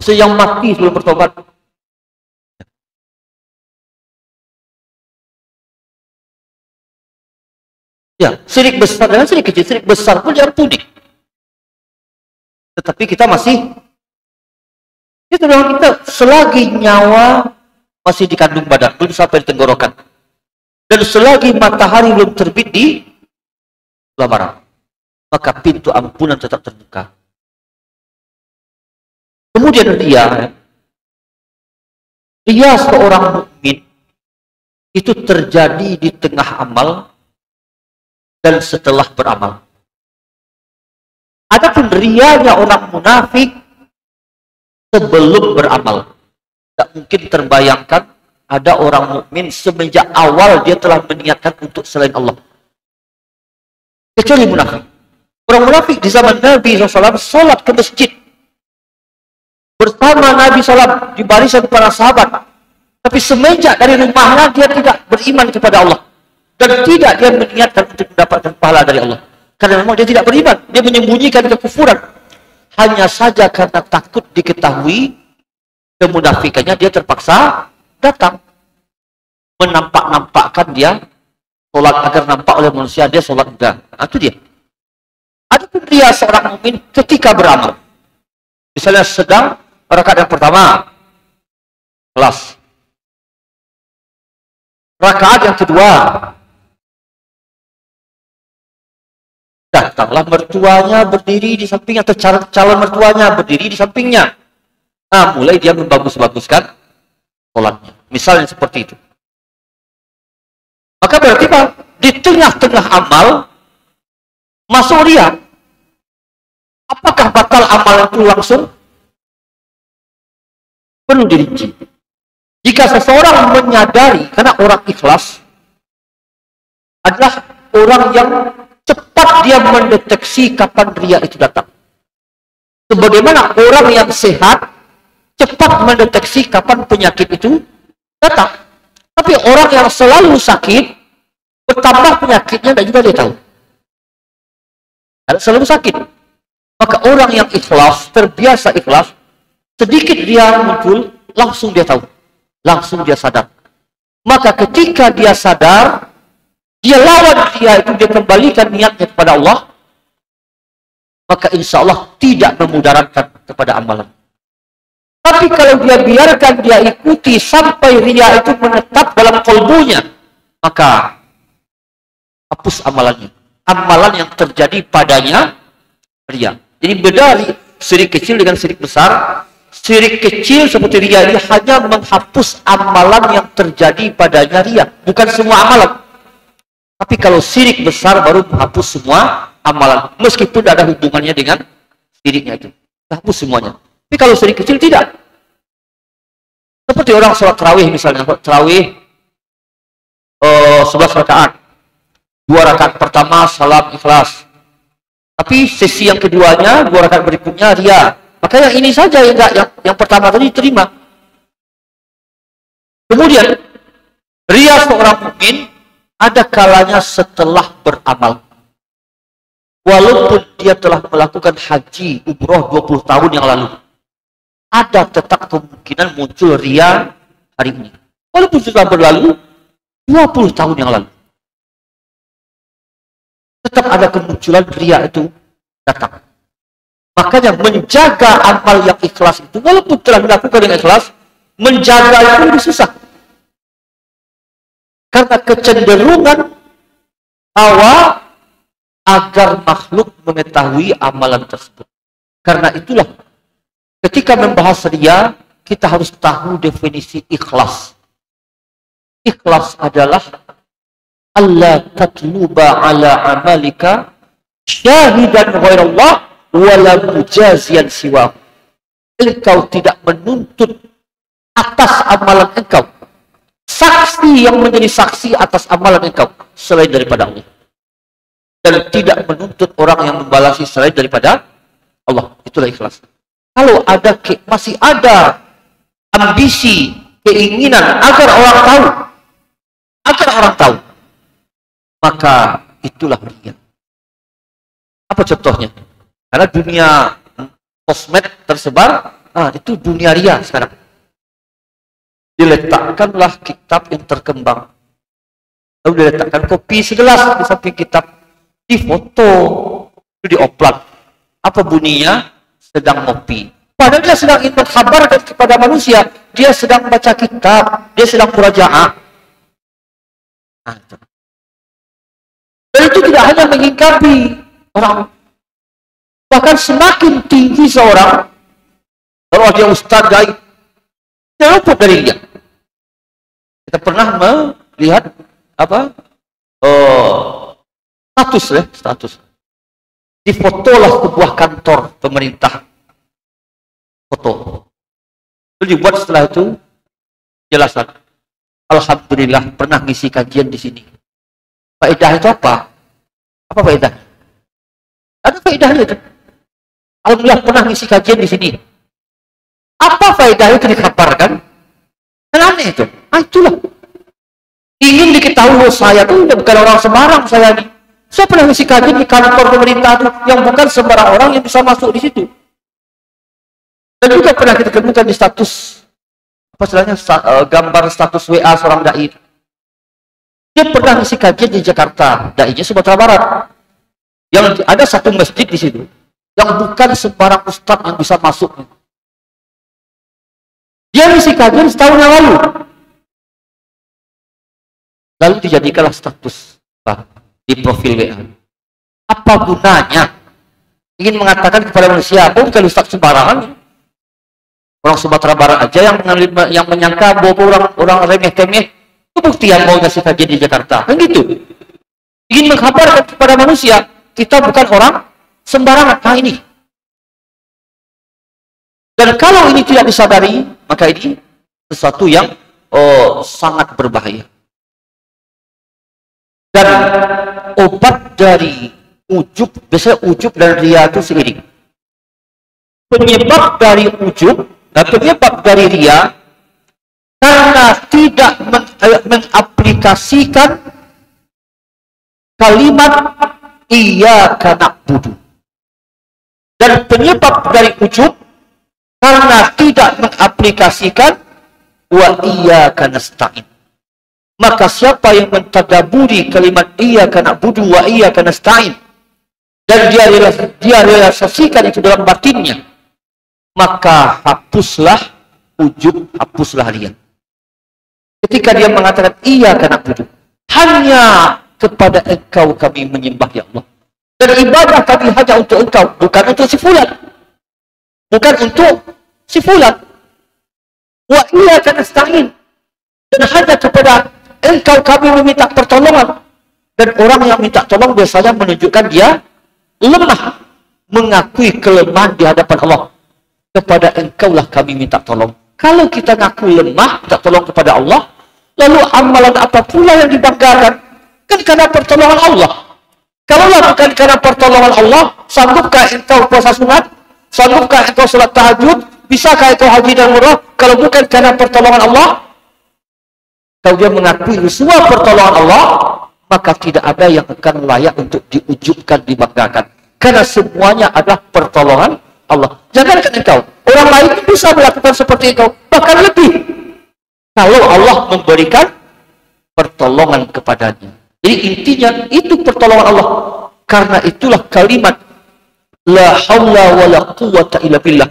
Yang mati sebelum bertobat. Ya, syirik besar dan syirik kecil. Syirik besar pun diampuni. Tetapi kita masih, itu dalam kita selagi nyawa masih dikandung badan, belum sampai di tenggorokan, dan selagi matahari belum terbit di sebelah barat, maka pintu ampunan tetap terbuka. Kemudian dia seorang mukmin itu terjadi di tengah amal dan setelah beramal. Adapun rianya orang munafik sebelum beramal, tak mungkin terbayangkan ada orang mukmin semenjak awal dia telah meniatkan untuk selain Allah, kecuali munafik. Orang munafik di zaman Nabi SAW sholat ke masjid bersama Nabi SAW di barisan para sahabat, tapi semenjak dari rumahnya dia tidak beriman kepada Allah dan tidak dia meniatkan untuk mendapatkan pahala dari Allah, karena memang dia tidak beriman, dia menyembunyikan kekufuran. Hanya saja karena takut diketahui kemunafikannya, dia terpaksa datang menampak-nampakkan dia sholat agar nampak oleh manusia dia sholat juga. Nah, itu dia. Adapun dia seorang mukmin ketika beramal, misalnya sedang rakaat yang pertama kelas, rakaat yang kedua datanglah mertuanya berdiri di sampingnya, atau calon mertuanya berdiri di sampingnya. Nah, mulai dia membagus-baguskan sholatnya, misalnya seperti itu. Maka berarti Pak, di tengah-tengah amal masuk ria. Apakah batal amal itu langsung? Perlu dirinci. Jika seseorang menyadari, karena orang ikhlas adalah orang yang cepat dia mendeteksi kapan ria itu datang. Sebagaimana orang yang sehat cepat mendeteksi kapan penyakit itu datang. Tapi orang yang selalu sakit, bertambah penyakitnya dan juga dia tahu. Karena selalu sakit. Maka orang yang ikhlas, terbiasa ikhlas, sedikit dia muncul, langsung dia tahu. Langsung dia sadar. Maka ketika dia sadar, dia lawan dia itu, dia kembalikan niatnya kepada Allah, maka insya Allah tidak memudaratkan kepada amalan. Tapi kalau dia biarkan dia ikuti sampai ria itu menetap dalam kalbunya, maka hapus amalannya. Amalan yang terjadi padanya ria. Jadi beda syirik kecil dengan syirik besar. Syirik kecil seperti ria ini hanya menghapus amalan yang terjadi padanya ria, bukan semua amalan. Tapi kalau syirik besar baru menghapus semua amalan, meskipun tidak ada hubungannya dengan syiriknya itu, hapus semuanya. Tapi kalau syirik kecil tidak. Seperti orang sholat tarawih misalnya, tarawih 11 rakaat, 2 rakaat pertama salam ikhlas, tapi sesi yang keduanya 2 rakaat berikutnya ria, Maka yang ini saja yang pertama tadi diterima. Kemudian ria seorang mukmin ada kalanya setelah beramal. Walaupun dia telah melakukan haji umroh 20 tahun yang lalu, ada tetap kemungkinan muncul ria hari ini. Walaupun sudah berlalu 20 tahun yang lalu, tetap ada kemunculan ria itu datang. Makanya menjaga amal yang ikhlas itu, walaupun telah dilakukan dengan ikhlas, menjaga itu lebih susah. Karena kecenderungan hawa agar makhluk mengetahui amalan tersebut. Karena itulah, ketika membahas ria, kita harus tahu definisi ikhlas. Ikhlas adalah Allah tatluba ala amalika syahidan ghairallah wala mujazian siwa. Engkau tidak menuntut atas amalan engkau saksi yang menjadi saksi atas amalan engkau selain daripada Allah, dan tidak menuntut orang yang membalasi selain daripada Allah. Itulah ikhlas. Kalau ada masih ada ambisi, keinginan agar orang tahu, maka itulah ria. Apa contohnya? Karena dunia sosmed tersebar, itu dunia ria sekarang. Diletakkanlah kitab yang terkembang, lalu diletakkan kopi segelas di samping kitab, difoto, dioplat. Apa bunyinya? Sedang ngopi. Padahal dia sedang ingin mengkhabarkan kepada manusia, dia sedang baca kitab, dia sedang murajaah. Dan itu tidak hanya mengingkari orang, bahkan semakin tinggi seorang, kalau dia ustaz dai, dia luput dari dia. Kita pernah melihat status. Difotolah sebuah kantor pemerintah, foto. Lalu dibuat setelah itu jelasan. Alhamdulillah pernah ngisi kajian di sini. Faedah itu apa? Apa faedah? Ada faedahnya itu. Alhamdulillah pernah ngisi kajian di sini. Apa faedah itu dikabarkan? Kan aneh itu. Itulah. Ingin diketahui saya tuh bukan orang sembarang saya nih. Saya pernah ngisi kajian di kantor pemerintah itu yang bukan sembarang orang yang bisa masuk di situ. Dan juga pernah kita temukan di status gambar status WA seorang dai. Dia pernah ngisi kajian di Jakarta, dainya Sumatera Barat. Yang ada satu masjid di situ yang bukan sembarang ustadz yang bisa masuk. Dia ngisi kajian setahun yang lalu. Lalu dijadikanlah status di profil WA. Apa gunanya? Ingin mengatakan kepada manusia, bukan ustadz sembarangan. Orang Sumatera Barat aja yang menyangka bahwa orang remeh-temeh itu bukti yang mau ngasih kajian di Jakarta. Kan gitu. Ingin mengkabarkan kepada manusia, kita bukan orang sembarangan. Nah ini. Dan kalau ini tidak disadari, maka ini sesuatu yang sangat berbahaya. Dan obat dari ujub, biasanya ujub dan ria itu seiring. Penyebab dari ujub dan penyebab dari ria karena tidak mengaplikasikan kalimat iyyaka na'budu. Dan penyebab dari ujub karena tidak mengaplikasikan wa iyyaka nasta'in. Maka siapa yang mentadaburi kalimat iyyaka na'budu wa iyyaka nasta'in dan dia realisasikan itu dalam batinnya, maka hapuslah ujub, hapuslah ria. Ketika dia mengatakan iyyaka na'budu, hanya kepada engkau kami menyembah ya Allah. Dan ibadah kami hanya untuk engkau, bukan untuk si fulan. Bukan untuk si fulan. Wa iyyaka nasta'in. Dan hanya kepada engkau kami meminta pertolongan. Dan orang yang minta tolong biasanya menunjukkan dia lemah, mengakui kelemahan di hadapan Allah. Kepada engkaulah kami minta tolong. Kalau kita ngaku lemah, minta tolong kepada Allah, lalu amalan apa pula yang dibanggakan? Kan karena pertolongan Allah. Kalau bukan karena pertolongan Allah, sanggupkah engkau puasa sunat? Sanggupkah engkau salat tahajud? Bisakah engkau haji dan umrah kalau bukan karena pertolongan Allah? Kalau dia mengakui semua pertolongan Allah, maka tidak ada yang akan layak untuk diujubkan, dibanggakan. Karena semuanya adalah pertolongan Allah. Jangankan engkau, orang lain bisa melakukan seperti engkau, bahkan lebih. Kalau Allah memberikan pertolongan kepadanya. Jadi intinya itu pertolongan Allah. Karena itulah kalimat la haula wa la quwwata illa billah.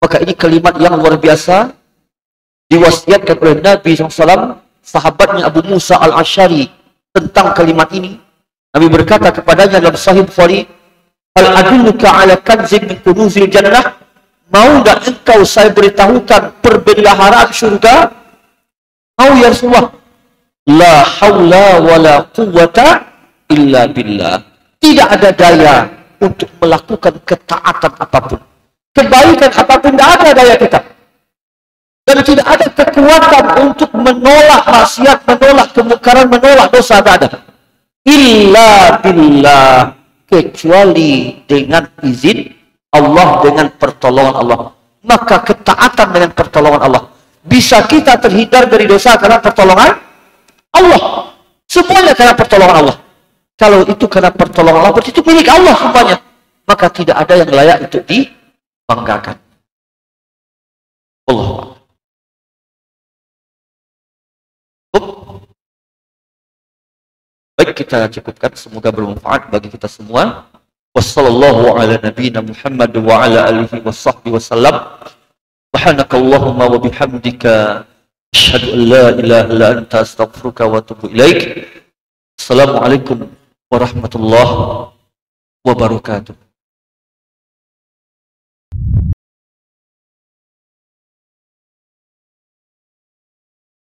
Maka ini kalimat yang luar biasa diwasiatkan oleh Nabi SAW, sahabatnya Abu Musa al-Asy'ari tentang kalimat ini. Nabi berkata kepadanya dalam Sahih Bukhari, "Hal adulluka ala kanzin min kunuzil jannah?" Mau enggak engkau saya beritahukan perbendaharaan surga? Mau ya Rasulullah? La haula wa la quwwata illa billah. Tidak ada daya untuk melakukan ketaatan apapun. Kebaikan apapun, tidak ada daya kita. Dan tidak ada kekuatan untuk menolak maksiat, menolak kemungkaran, menolak dosa, tidak ada. Illa billah. Kecuali dengan izin Allah, dengan pertolongan Allah. Maka ketaatan dengan pertolongan Allah. Bisa kita terhindar dari dosa karena pertolongan Allah. Semuanya karena pertolongan Allah. Kalau itu karena pertolongan Allah, berarti itu milik Allah semuanya. Maka tidak ada yang layak untuk dibanggakan. Allah. Baik, kita cukupkan. Semoga bermanfaat bagi kita semua. Wassallallahu ala nabiyina Muhammad wa ala alihi wa sahbihi wasallam. Subhanakallahumma wa bihamdika asyhadu an la ilaha illa anta astaghfiruka wa atubu ilaik. Assalamualaikum warahmatullahi wabarakatuh.